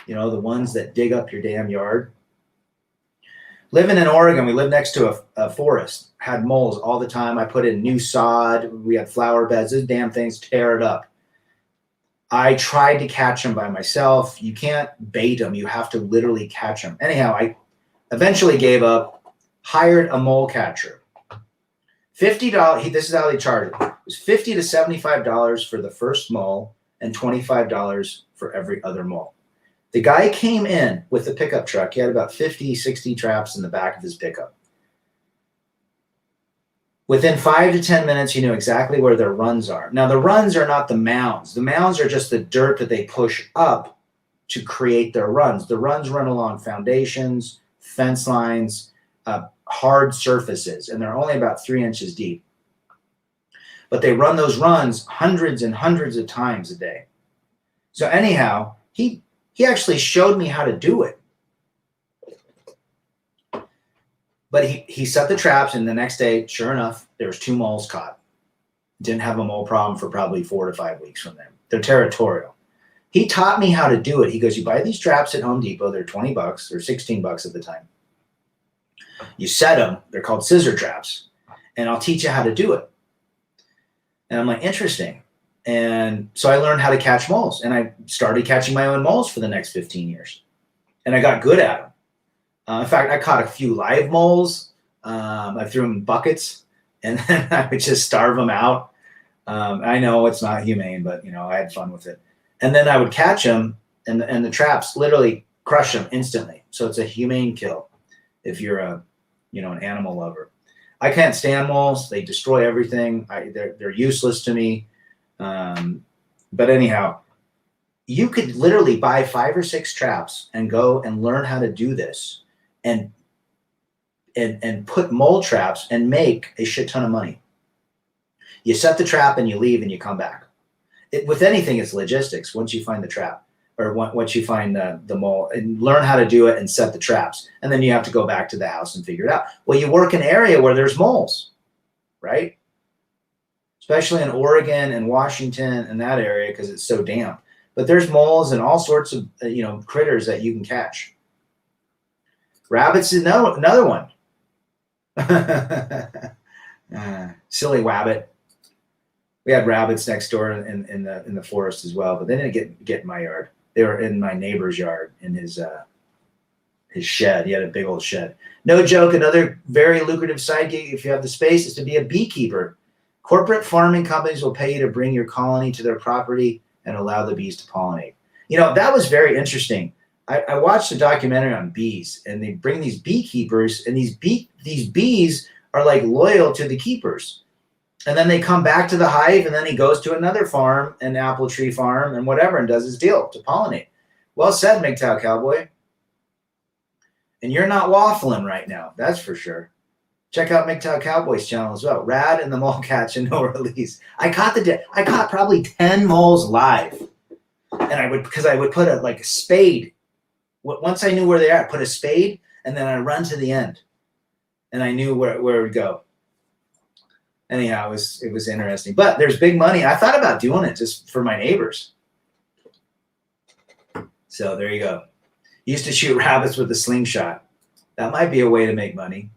you know, the ones that dig up your damn yard. Living in Oregon, we lived next to a forest, had moles all the time. I put in new sod. We had flower beds. Those damn things tear it up. I tried to catch them by myself. You can't bait them. You have to literally catch them. Anyhow, I eventually gave up, hired a mole catcher. $50. This is how they charge it. It was $50 to $75 for the first mole and $25 for every other mole. The guy came in with the pickup truck. He had about 50, 60 traps in the back of his pickup. Within 5 to 10 minutes, he knew exactly where their runs are. Now, the runs are not the mounds. The mounds are just the dirt that they push up to create their runs. The runs run along foundations, fence lines, hard surfaces, and they're only about 3 inches deep. But they run those runs hundreds and hundreds of times a day. So anyhow, he actually showed me how to do it. But he set the traps, and the next day, sure enough, there was 2 moles caught. Didn't have a mole problem for probably 4 to 5 weeks from them. They're territorial. He taught me how to do it. He goes, you buy these traps at Home Depot. They're $20 or $16 at the time. You set them. They're called scissor traps. And I'll teach you how to do it. And I'm like, interesting. And so I learned how to catch moles. And I started catching my own moles for the next 15 years. And I got good at them. In fact, I caught a few live moles. I threw them in buckets. And then I would just starve them out. I know it's not humane, but, you know, I had fun with it. And then I would catch them, and the traps literally crush them instantly. So it's a humane kill if you're an animal lover. I can't stand moles. They destroy everything. They're useless to me. But anyhow, you could literally buy 5 or 6 traps and go and learn how to do this and put mole traps and make a shit ton of money. You set the trap and you leave and you come back. With anything, it's logistics. Once you find the trap, or once you find the mole, and learn how to do it and set the traps, and then you have to go back to the house and figure it out. Well, you work in an area where there's moles, right? Especially in Oregon and Washington and that area because it's so damp. But there's moles and all sorts of critters that you can catch. Rabbits is another one. Silly wabbit. We had rabbits next door in the forest as well, but they didn't get in my yard. They were in my neighbor's yard in his his shed. He had a big old shed. No joke, another very lucrative side gig, if you have the space, is to be a beekeeper. Corporate farming companies will pay you to bring your colony to their property and allow the bees to pollinate. You know, that was very interesting. I watched a documentary on bees, and they bring these beekeepers, and these bees are like loyal to the keepers. And then they come back to the hive, and then he goes to another farm, an apple tree farm, and whatever, and does his deal to pollinate. Well said, MGTOW Cowboy. And you're not waffling right now, that's for sure. Check out MGTOW Cowboy's channel as well. Rad and the mole catch and no release. I caught probably 10 moles live, and I would put a spade. Once I knew where they are, I put a spade, and then I run to the end, and I knew where it would go. Anyhow, it was interesting. But there's big money. I thought about doing it just for my neighbors. So there you go. Used to shoot rabbits with a slingshot. That might be a way to make money.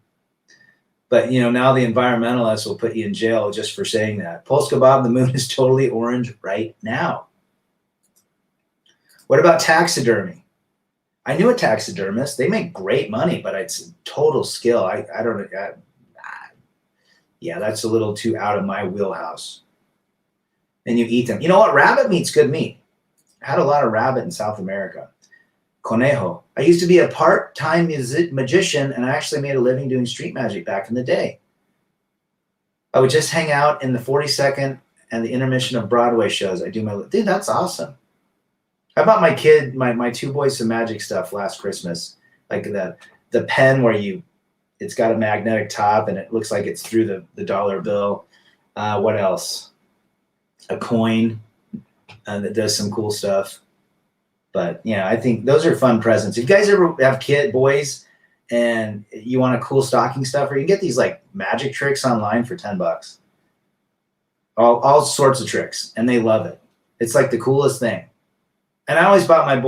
But, you know, now the environmentalists will put you in jail just for saying that. Polska Bob, the moon is totally orange right now. What about taxidermy? I knew a taxidermist. They make great money, but it's total skill. I don't know. Yeah, that's a little too out of my wheelhouse. And you eat them. You know what? Rabbit meat's good meat. I had a lot of rabbit in South America. Conejo. I used to be a part-time magician, and I actually made a living doing street magic back in the day. I would just hang out in the 42nd and the intermission of Broadway shows. Dude, that's awesome. I bought my kid, my two boys, some magic stuff last Christmas. Like the pen where it's got a magnetic top and it looks like it's through the dollar bill. What else? A coin that does some cool stuff. But yeah, I think those are fun presents. If you guys ever have boys, and you want a cool stocking stuffer, you can get these like magic tricks online for $10. All sorts of tricks, and they love it. It's like the coolest thing. And I always buy my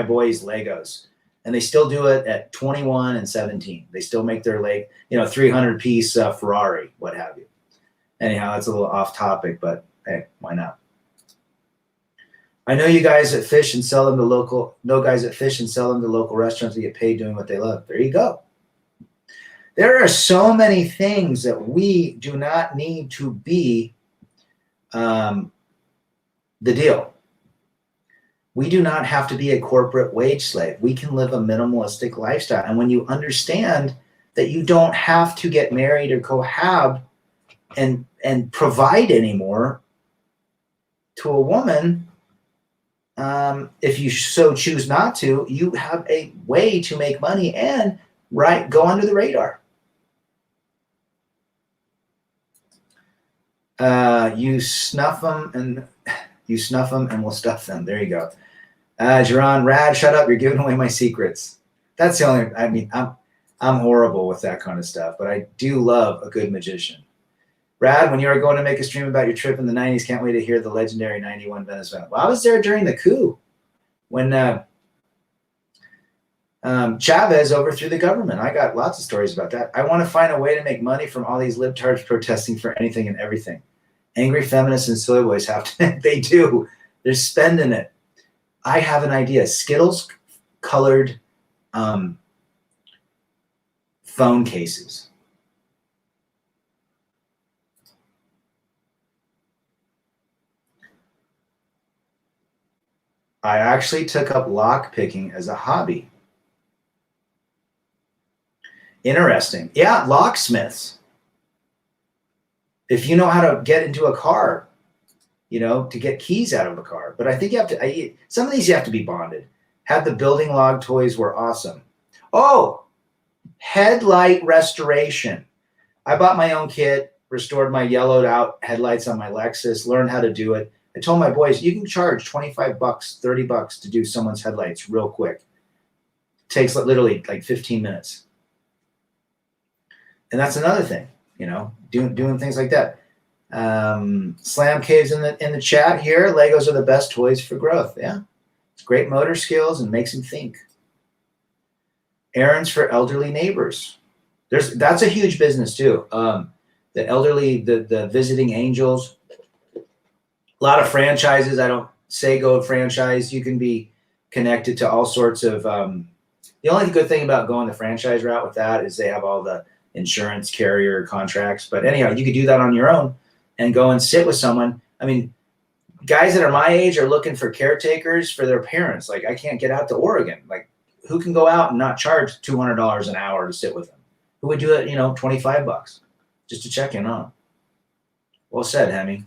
boys Legos, and they still do it at 21 and 17. They still make their 300-piece Ferrari, what have you. Anyhow, that's a little off topic, but hey, why not? I know you guys that fish and sell them to local restaurants that get paid doing what they love. There you go. There are so many things that we do not need to be the deal. We do not have to be a corporate wage slave. We can live a minimalistic lifestyle. And when you understand that you don't have to get married or cohab and provide anymore to a woman, if you so choose not to, you have a way to make money and go under the radar. You snuff them and we'll stuff them. There you go. Jerron, Rad, shut up. You're giving away my secrets. That's the only, I'm horrible with that kind of stuff, but I do love a good magician. Rad, when you are going to make a stream about your trip in the 90s, can't wait to hear the legendary 91 Venezuela. Well, I was there during the coup when Chavez overthrew the government. I got lots of stories about that. I want to find a way to make money from all these libtards protesting for anything and everything. Angry feminists and soy boys have to, they do. They're spending it. I have an idea. Skittles colored phone cases. I actually took up lock picking as a hobby. Interesting. Yeah, locksmiths. If you know how to get into a car, to get keys out of a car. But I think you have to, some of these you have to be bonded. Had the building log toys were awesome. Oh, Headlight Restoration. I bought my own kit, restored my yellowed out headlights on my Lexus, learned how to do it. I told my boys, you can charge $25, $30 to do someone's headlights real quick. It takes literally like 15 minutes. And that's another thing, doing things like that. Slam Caves in the chat here. Legos are the best toys for growth. Yeah. It's great motor skills and makes them think. Errands for elderly neighbors. That's a huge business too. The elderly, the visiting angels. A lot of franchises. I don't say go franchise. You can be connected to all sorts of The only good thing about going the franchise route with that is they have all the insurance carrier contracts. But anyhow, you could do that on your own and go and sit with someone. I mean, guys that are my age are looking for caretakers for their parents. Like, I can't get out to Oregon. Like, who can go out and not charge $200 an hour to sit with them? Who would do it, $25 just to check in on? Well said, Hemi.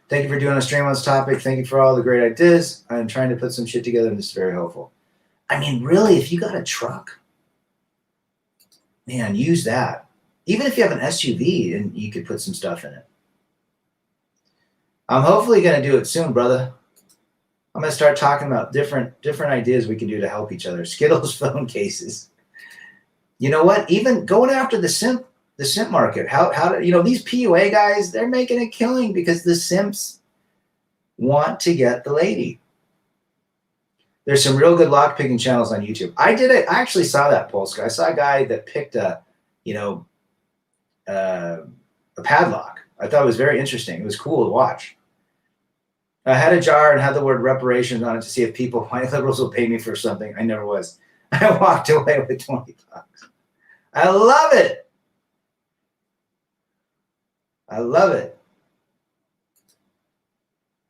Thank you for doing a stream on this topic. Thank you for all the great ideas. I'm trying to put some shit together, and this is very helpful. I mean, really, if you got a truck, man, use that. Even if you have an SUV and you could put some stuff in it. I'm hopefully going to do it soon, brother. I'm going to start talking about different ideas we can do to help each other. Skittles phone cases. You know what? Even going after the simp market. How do these PUA guys, they're making a killing because the simps want to get the lady. There's some real good lock picking channels on YouTube. I actually saw that, Polska. I saw a guy that picked a padlock. I thought it was very interesting. It was cool to watch. I had a jar and had the word reparations on it to see if white liberals will pay me for something. I never was. I walked away with $20. I love it. I love it.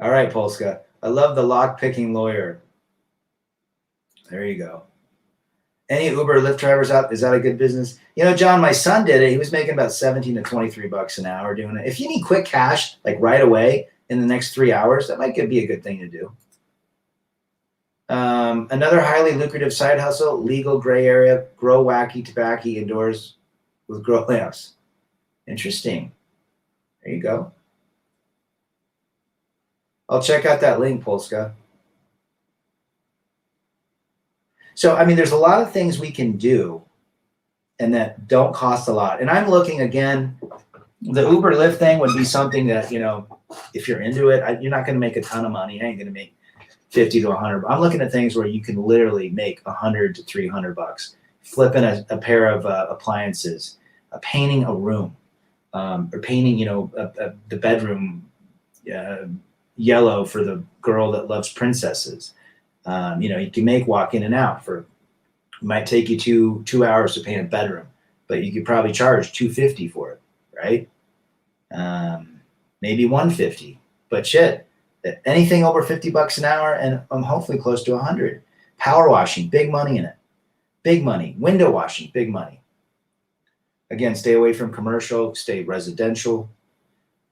All right, Polska. I love the lock-picking lawyer. There you go. Any Uber or Lyft drivers out? Is that a good business? John, my son did it. He was making about $17 to $23 an hour doing it. If you need quick cash, like right away in the next 3 hours, that might be a good thing to do. Another highly lucrative side hustle, legal gray area, grow wacky tobacco indoors with grow lamps. Interesting. There you go. I'll check out that link, Polska. So, I mean, there's a lot of things we can do and that don't cost a lot. And I'm looking again, the Uber Lyft thing would be something that, if you're into it, you're not going to make a ton of money. I ain't going to make 50 to 100. I'm looking at things where you can literally make 100 to $300, flipping a pair of appliances, painting a room, or painting, the bedroom yellow for the girl that loves princesses. You can make walk in and out it might take you 2 hours to paint a bedroom, but you could probably charge $250 for it, right? Maybe $150, but shit, anything over $50 an hour, and I'm hopefully close to 100. Power washing, big money in it, big money. Window washing, big money. Again, stay away from commercial, stay residential.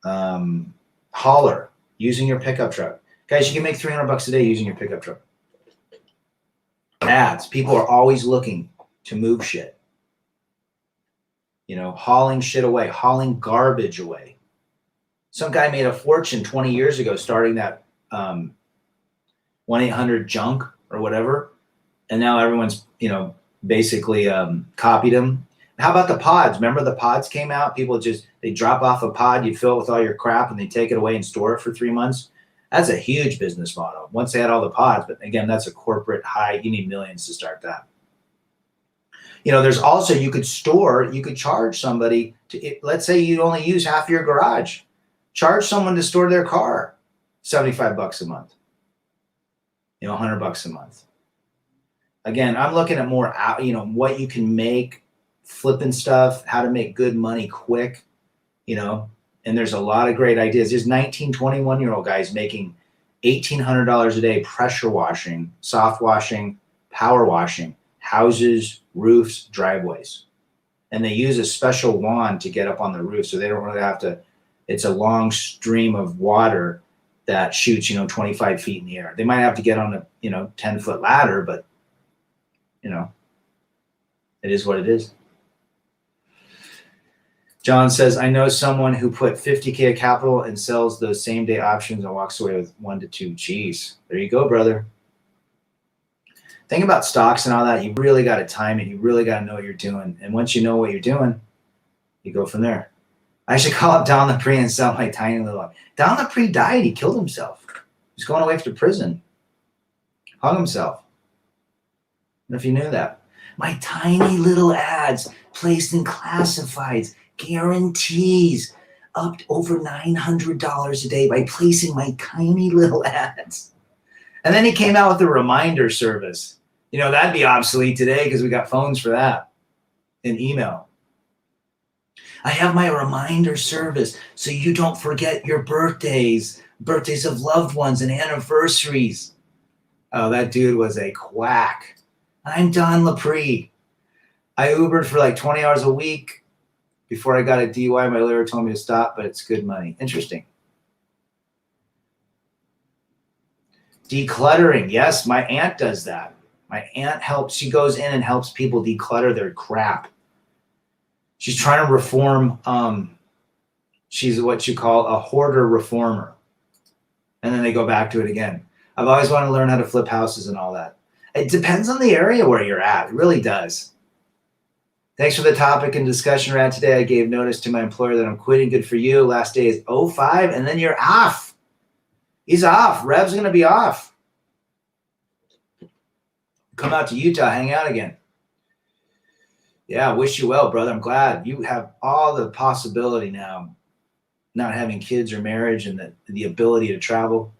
Hauler, using your pickup truck, guys. You can make $300 a day using your pickup truck. Ads. People are always looking to move shit. Hauling shit away, hauling garbage away. Some guy made a fortune 20 years ago starting that 1-800-JUNK or whatever. And now everyone's, basically copied him. How about the pods? Remember the pods came out? People they drop off a pod, you fill it with all your crap, and they take it away and store it for 3 months. That's a huge business model once they had all the pods. But again, that's a corporate high. You need millions to start that. There's also, you could charge somebody let's say you only use half your garage. Charge someone to store their car, $75 a month, $100 a month. Again, I'm looking at more, what you can make, flipping stuff, how to make good money quick, and there's a lot of great ideas. There's 19, 21-year-old guys making $1,800 a day pressure washing, soft washing, power washing, houses, roofs, driveways. And they use a special wand to get up on the roof, so they don't really have to. It's a long stream of water that shoots, 25 feet in the air. They might have to get on a, 10-foot ladder, but, it is what it is. John says, I know someone who put $50K of capital and sells those same day options and walks away with 1 to 2 G's. There you go, brother. Think about stocks and all that. You really got to time it. You really got to know what you're doing. And once you know what you're doing, you go from there. I should call up Don Lepre and sell my tiny little. Don Lepre died. He killed himself. He's going away to prison. Hung himself. I don't know if you knew that. My tiny little ads placed in classifieds guarantees up to over $900 a day by placing my tiny little ads. And then he came out with a reminder service. You know, that'd be obsolete today because we got phones for that and email. I have my reminder service so you don't forget your birthdays of loved ones and anniversaries. Oh, that dude was a quack. I'm Don Lapre. I Ubered for like 20 hours a week before I got a DUI. My lawyer told me to stop, but it's good money. Interesting. Decluttering. Yes, my aunt does that. My aunt helps. She goes in and helps people declutter their crap. She's trying to reform. She's what you call a hoarder reformer. And then they go back to it again. I've always wanted to learn how to flip houses and all that. It depends on the area where you're at. It really does. Thanks for the topic and discussion, Rad. Today I gave notice to my employer that I'm quitting. Good for you. Last day is 05, and then you're off. He's off. Rev's going to be off. Come out to Utah, hang out again. Yeah, wish you well, brother. I'm glad you have all the possibility now, not having kids or marriage and the ability to travel.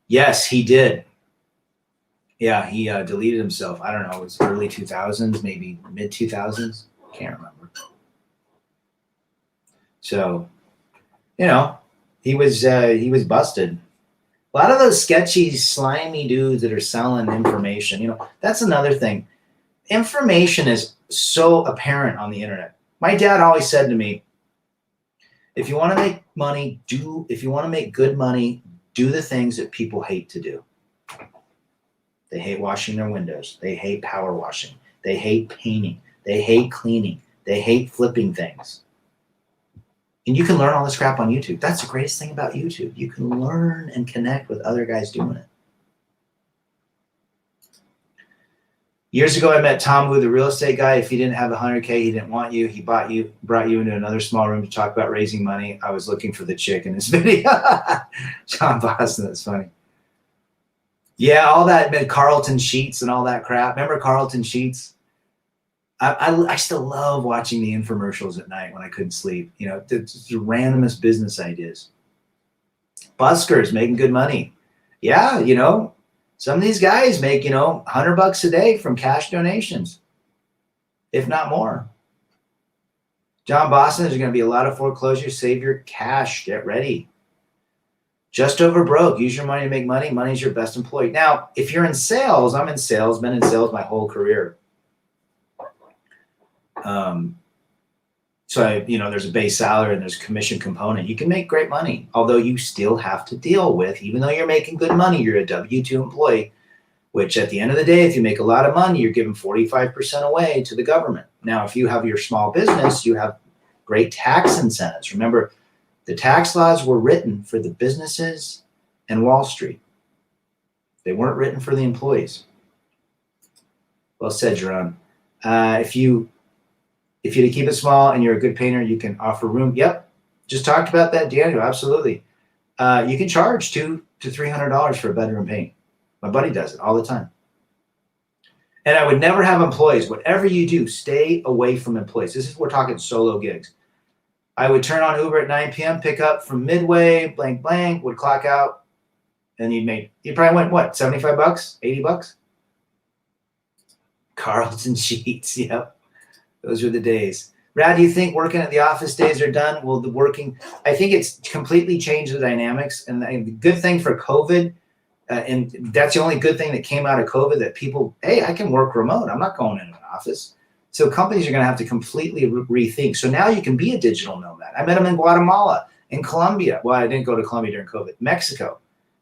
Yes, he did. Yeah, he deleted himself. I don't know. It was early 2000s, maybe mid 2000s. Can't remember. So, you know, he was busted. A lot of those sketchy, slimy dudes that are selling information, you know, that's another thing. Information is so apparent on the internet. My dad always said to me, if you want to make money, if you want to make good money, do the things that people hate to do. They hate washing their windows. They hate power washing. They hate painting. They hate cleaning. They hate flipping things. And you can learn all this crap on YouTube. That's the greatest thing about YouTube. You can learn and connect with other guys doing it. Years ago, I met Tom Wu, the real estate guy. If he didn't have 100K, he didn't want you. He brought you into another small room to talk about raising money. I was looking for the chick in this video. John Boston, that's funny. Yeah, all that Carlton Sheets and all that crap. Remember Carlton Sheets? I still love watching the infomercials at night when I couldn't sleep. You know, the randomest business ideas. Buskers making good money. Yeah, you know, some of these guys make, you know, $100 a day from cash donations, if not more. John Boston, there's going to be a lot of foreclosures. Save your cash. Get ready. Just over broke. Use your money to make money. Money's your best employee. Now, if you're in sales, I'm in sales, been in sales my whole career. So you know, there's a base salary and there's a commission component. You can make great money, although you still have to deal with, even though you're making good money, you're a W-2 employee, which at the end of the day, if you make a lot of money, you're giving 45% away to the government. Now, if you have your small business, you have great tax incentives. Remember, the tax laws were written for the businesses and Wall Street. They weren't written for the employees. Well said, Jerome. If you keep it small and you're a good painter, you can offer room. Yep. Just talked about that, Daniel. Absolutely. You can charge $200 to $300 for a bedroom paint. My buddy does it all the time. And I would never have employees. Whatever you do, stay away from employees. We're talking solo gigs. I would turn on Uber at 9 p.m., pick up from Midway, blank, blank, would clock out. And you probably went, what, $75, $80? Carlton Sheets. Yep. Those were the days. Rad, do you think working at the office days are done? Well, I think it's completely changed the dynamics. And the good thing for COVID, and that's the only good thing that came out of COVID, that people, hey, I can work remote. I'm not going into an office. So companies are going to have to completely rethink. So now you can be a digital nomad. I met them in Guatemala, in Colombia. Well, I didn't go to Colombia during COVID. Mexico.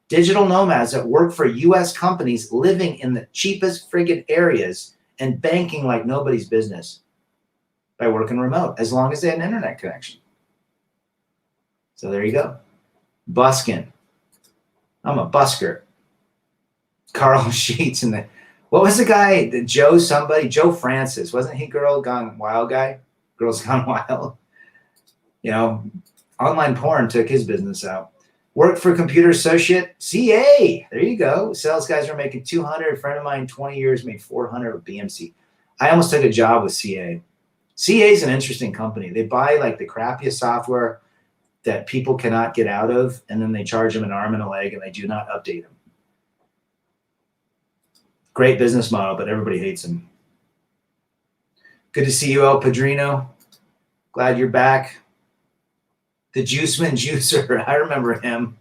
Digital nomads that work for U.S. companies living in the cheapest friggin' areas and banking like nobody's business by working remote, as long as they had an internet connection. So there you go. Buskin. I'm a busker. Carl Sheets and what was the guy, Joe Francis, wasn't he Girls Gone Wild guy? Girls Gone Wild. You know, online porn took his business out. Worked for computer associate, CA. There you go. Sales guys are making $200. A friend of mine, 20 years, made $400 with BMC. I almost took a job with CA. CA is an interesting company. They buy like the crappiest software that people cannot get out of, and then they charge them an arm and a leg, and they do not update them. Great business model, but everybody hates him. Good to see you, El Padrino. Glad you're back. The Juiceman Juicer. I remember him.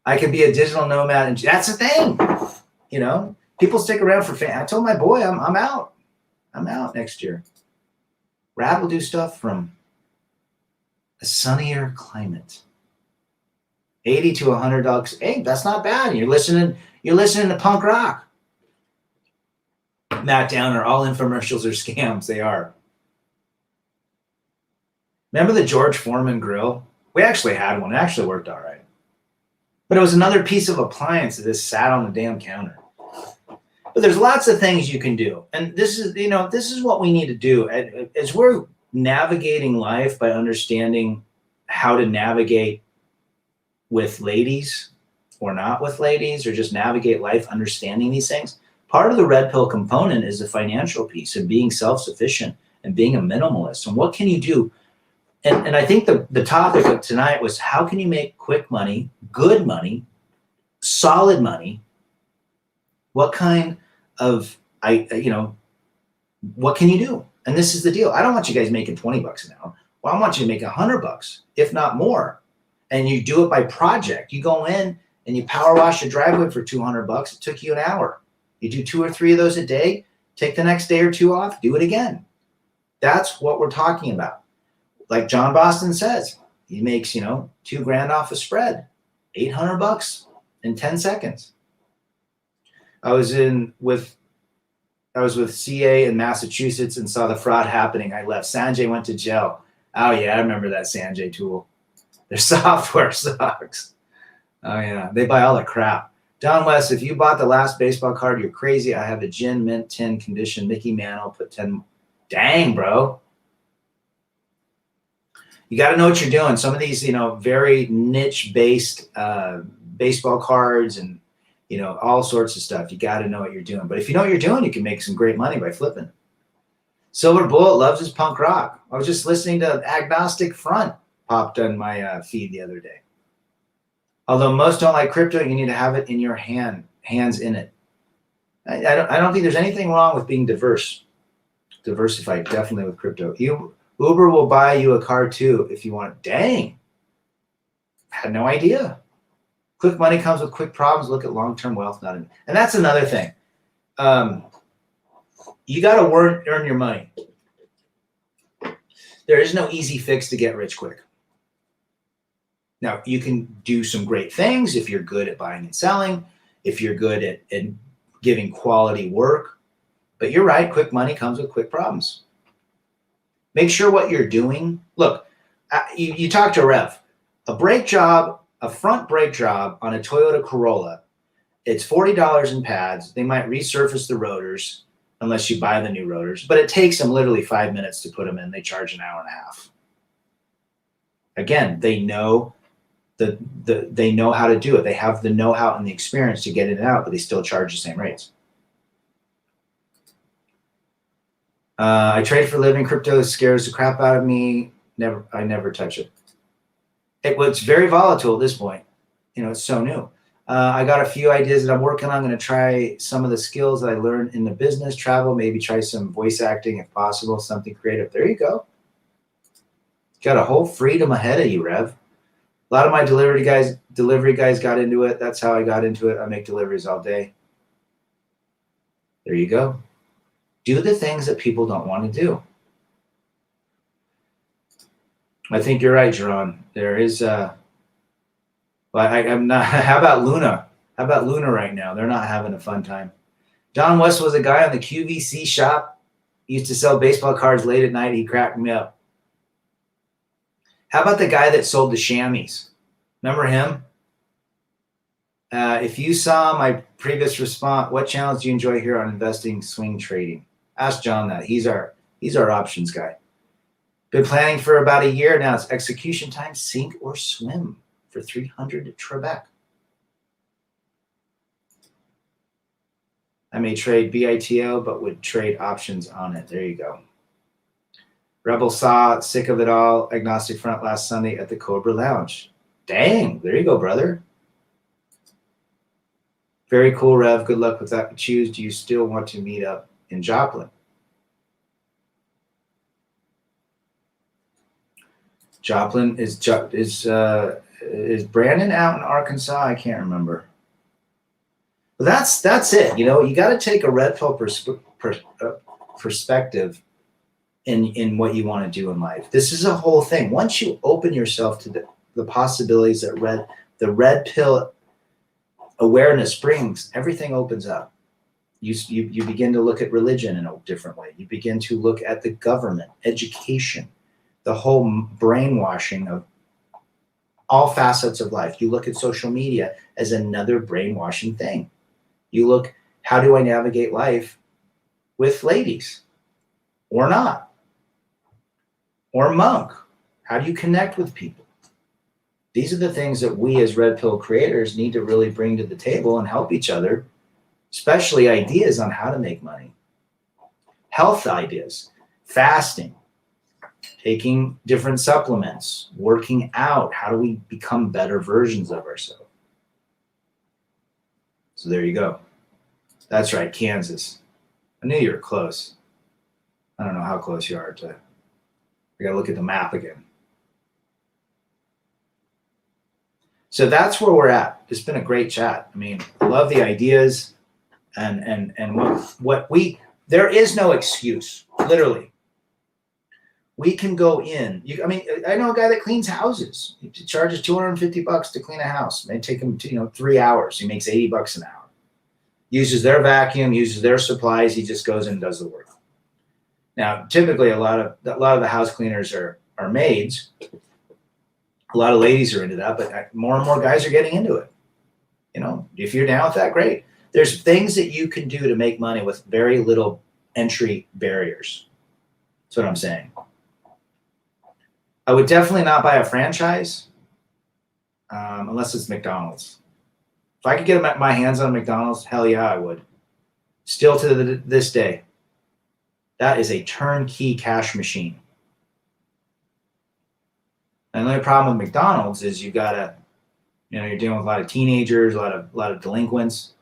I can be a digital nomad, and that's the thing. You know, people stick around for fan. I told my boy, I'm out. I'm out next year. Rad will do stuff from a sunnier climate. $80 to $100. Hey, that's not bad. You're listening to punk rock. Matt Downer, all infomercials are scams. They are. Remember the George Foreman grill? We actually had one. It actually worked all right. But it was another piece of appliance that just sat on the damn counter. But there's lots of things you can do. And this is what we need to do. As we're navigating life by understanding how to navigate with ladies or not with ladies, or just navigate life understanding these things. Part of the red pill component is the financial piece and being self-sufficient and being a minimalist. And what can you do? And I think the topic of tonight was, how can you make quick money, good money, solid money? What kind of, what can you do? And this is the deal. I don't want you guys making 20 bucks an hour. Well, I want you to make $100, if not more. And you do it by project. You go in and you power wash your driveway for $200. It took you an hour. You do 2 or 3 of those a day, take the next day or 2 off, do it again. That's what we're talking about. Like John Boston says, he makes, $2,000 off a spread, $800 in 10 seconds. I was with CA in Massachusetts and saw the fraud happening. I left. Sanjay went to jail. Oh yeah, I remember that Sanjay tool. Their software sucks. Oh yeah, they buy all the crap. Don West, if you bought the last baseball card, you're crazy. I have a gin mint tin condition. Mickey Mantle put 10. Dang, bro. You got to know what you're doing. Some of these, very niche-based baseball cards and, all sorts of stuff. You got to know what you're doing. But if you know what you're doing, you can make some great money by flipping. Silver Bullet loves his punk rock. I was just listening to Agnostic Front popped on my feed the other day. Although most don't like crypto, you need to have it in your hands in it. I don't think there's anything wrong with being diversified, definitely with crypto. Uber will buy you a car too if you want it. Dang. Had no idea. Quick money comes with quick problems. Look at long-term wealth. And that's another thing. You got to earn your money. There is no easy fix to get rich quick. Now, you can do some great things if you're good at buying and selling, if you're good at giving quality work. But you're right, quick money comes with quick problems. Make sure what you're doing. Look, you talk to Rev. A brake job, a front brake job on a Toyota Corolla, it's $40 in pads. They might resurface the rotors unless you buy the new rotors, but it takes them literally 5 minutes to put them in. They charge an hour and a half. Again, they know they know how to do it. They have the know-how and the experience to get in and out, but they still charge the same rates. I trade for a living. Crypto scares the crap out of me. I never touch it. It's very volatile at this point. It's so new. I got a few ideas that I'm working on. I'm going to try some of the skills that I learned in the business, travel, maybe try some voice acting if possible, something creative. There you go. Got a whole freedom ahead of you, Rev. A lot of my delivery guys got into it. That's how I got into it. I make deliveries all day. There you go. Do the things that people don't want to do. I think you're right, Jerron. There is I'm not. How about Luna? How about Luna right now? They're not having a fun time. Don West was a guy on the QVC shop. He used to sell baseball cards late at night. He cracked me up. How about the guy that sold the chamois? Remember him? If you saw my previous response, what channels do you enjoy here on investing, swing trading? Ask John that. He's our options guy. Been planning for about a year now. It's execution time, sink or swim for 300 at Trebek. I may trade BITO, but would trade options on it. There you go. Rebel saw sick of it all. Agnostic Front last Sunday at the Cobra Lounge. Dang, there you go, brother. Very cool, Rev. Good luck with that. Choose. Do you still want to meet up in Joplin? Joplin is Brandon out in Arkansas? I can't remember. But that's it. You know, you got to take a red pill perspective in what you want to do in life. This is a whole thing. Once you open yourself to the possibilities that the red pill awareness brings, everything opens up. You begin to look at religion in a different way. You begin to look at the government, education, the whole brainwashing of all facets of life. You look at social media as another brainwashing thing. You look, how do I navigate life with ladies or not? Or monk? How do you connect with people? These are the things that we as red pill creators need to really bring to the table and help each other, especially ideas on how to make money. Health ideas, fasting, taking different supplements, working out. How do we become better versions of ourselves? So there you go. That's right, Kansas. I knew you were close. I don't know how close you are to. I gotta look at the map again. So that's where we're at. It's been a great chat. I mean, I love the ideas and what we. There is no excuse, literally. We can go in. I mean, I know a guy that cleans houses. He charges $250 to clean a house. It may take him 3 hours. He makes $80 an hour. Uses their vacuum, uses their supplies. He just goes in and does the work. Now, typically, a lot of the house cleaners are maids. A lot of ladies are into that, but more and more guys are getting into it. You know, if you're down with that, great. There's things that you can do to make money with very little entry barriers. That's what I'm saying. I would definitely not buy a franchise unless it's McDonald's. If I could get my hands on McDonald's, hell yeah, I would. Still to this day, that is a turnkey cash machine. And the only problem with McDonald's is you gotta, you're dealing with a lot of teenagers, a lot of delinquents.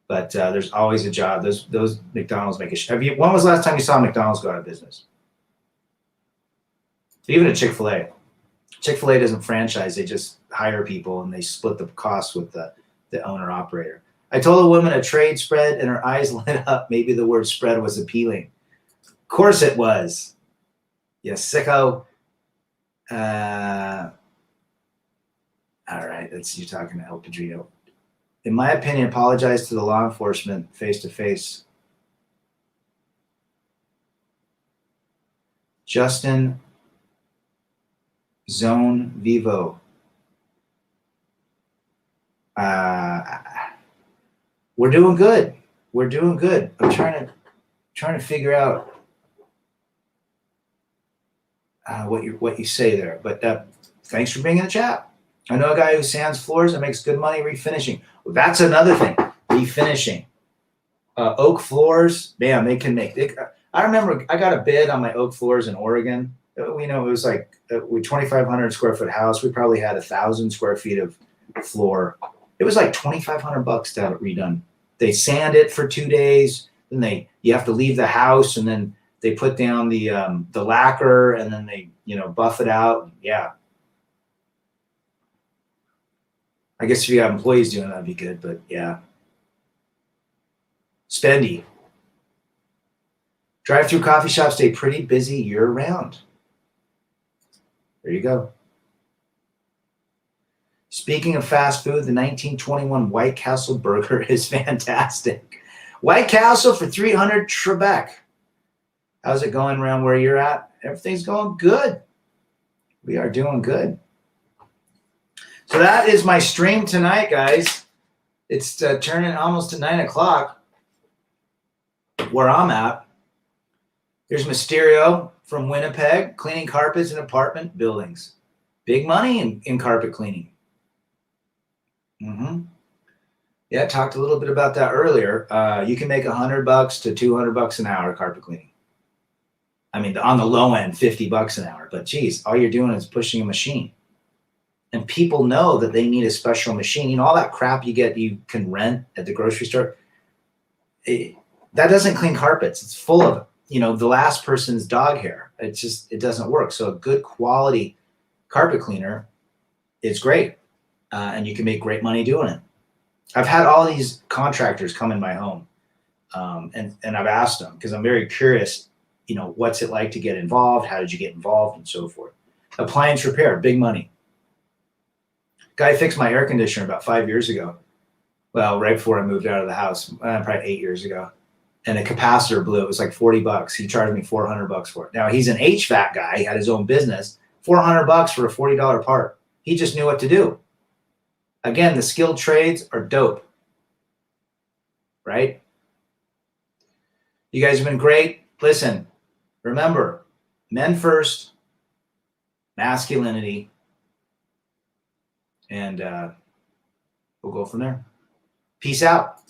But there's always a job. Those McDonald's make a. When was the last time you saw McDonald's go out of business? Even a Chick-fil-A. Chick-fil-A doesn't franchise. They just hire people and they split the cost with the owner operator. I told a woman a trade spread and her eyes lit up. Maybe the word spread was appealing. Of course it was. You sicko. All right, you're talking to El Padrino. In my opinion, apologize to the law enforcement face-to-face. Justin Zone Vivo. We're doing good. We're doing good. I'm trying to figure out what you say there. But thanks for being in the chat. I know a guy who sands floors and makes good money refinishing. Well, that's another thing. Refinishing. Oak floors, man, they can make. I remember I got a bid on my oak floors in Oregon. It was like we 2,500 square foot house. We probably had 1,000 square feet of floor. It was like $2,500 to have it redone. They sand it for 2 days. Then you have to leave the house, and then they put down the lacquer, and then they buff it out. Yeah. I guess if you have employees doing that, that'd be good. But yeah. Spendy. Drive-through coffee shops stay pretty busy year-round. There you go. Speaking of fast food, the 1921 White Castle burger is fantastic. White Castle for $300 Trebek. How's it going around where you're at? Everything's going good. We are doing good. So that is my stream tonight, guys. It's turning almost to 9 o'clock where I'm at. Here's Mysterio from Winnipeg, cleaning carpets in apartment buildings. Big money in carpet cleaning. Yeah, I talked a little bit about that earlier. You can make $100 to $200 an hour carpet cleaning. I mean, on the low end, $50 an hour. But geez, all you're doing is pushing a machine. and people know that they need a special machine. You know, all that crap you can rent at the grocery store, that doesn't clean carpets. It's full of, you know, the last person's dog hair. It doesn't work. So a good quality carpet cleaner is great. And you can make great money doing it. I've had all these contractors come in my home, and I've asked them, because I'm very curious, you know, what's it like to get involved? How did you get involved, and so forth. Appliance repair, big money. Guy fixed my air conditioner about 5 years ago. Well, right before I moved out of the house, probably 8 years ago. And the capacitor blew. It was like $40. He charged me $400 for it. Now he's an HVAC guy. He had his own business. $400 for a $40 part. He just knew what to do. Again, the skilled trades are dope, right? You guys have been great. Listen, remember, men first, masculinity, and we'll go from there. Peace out.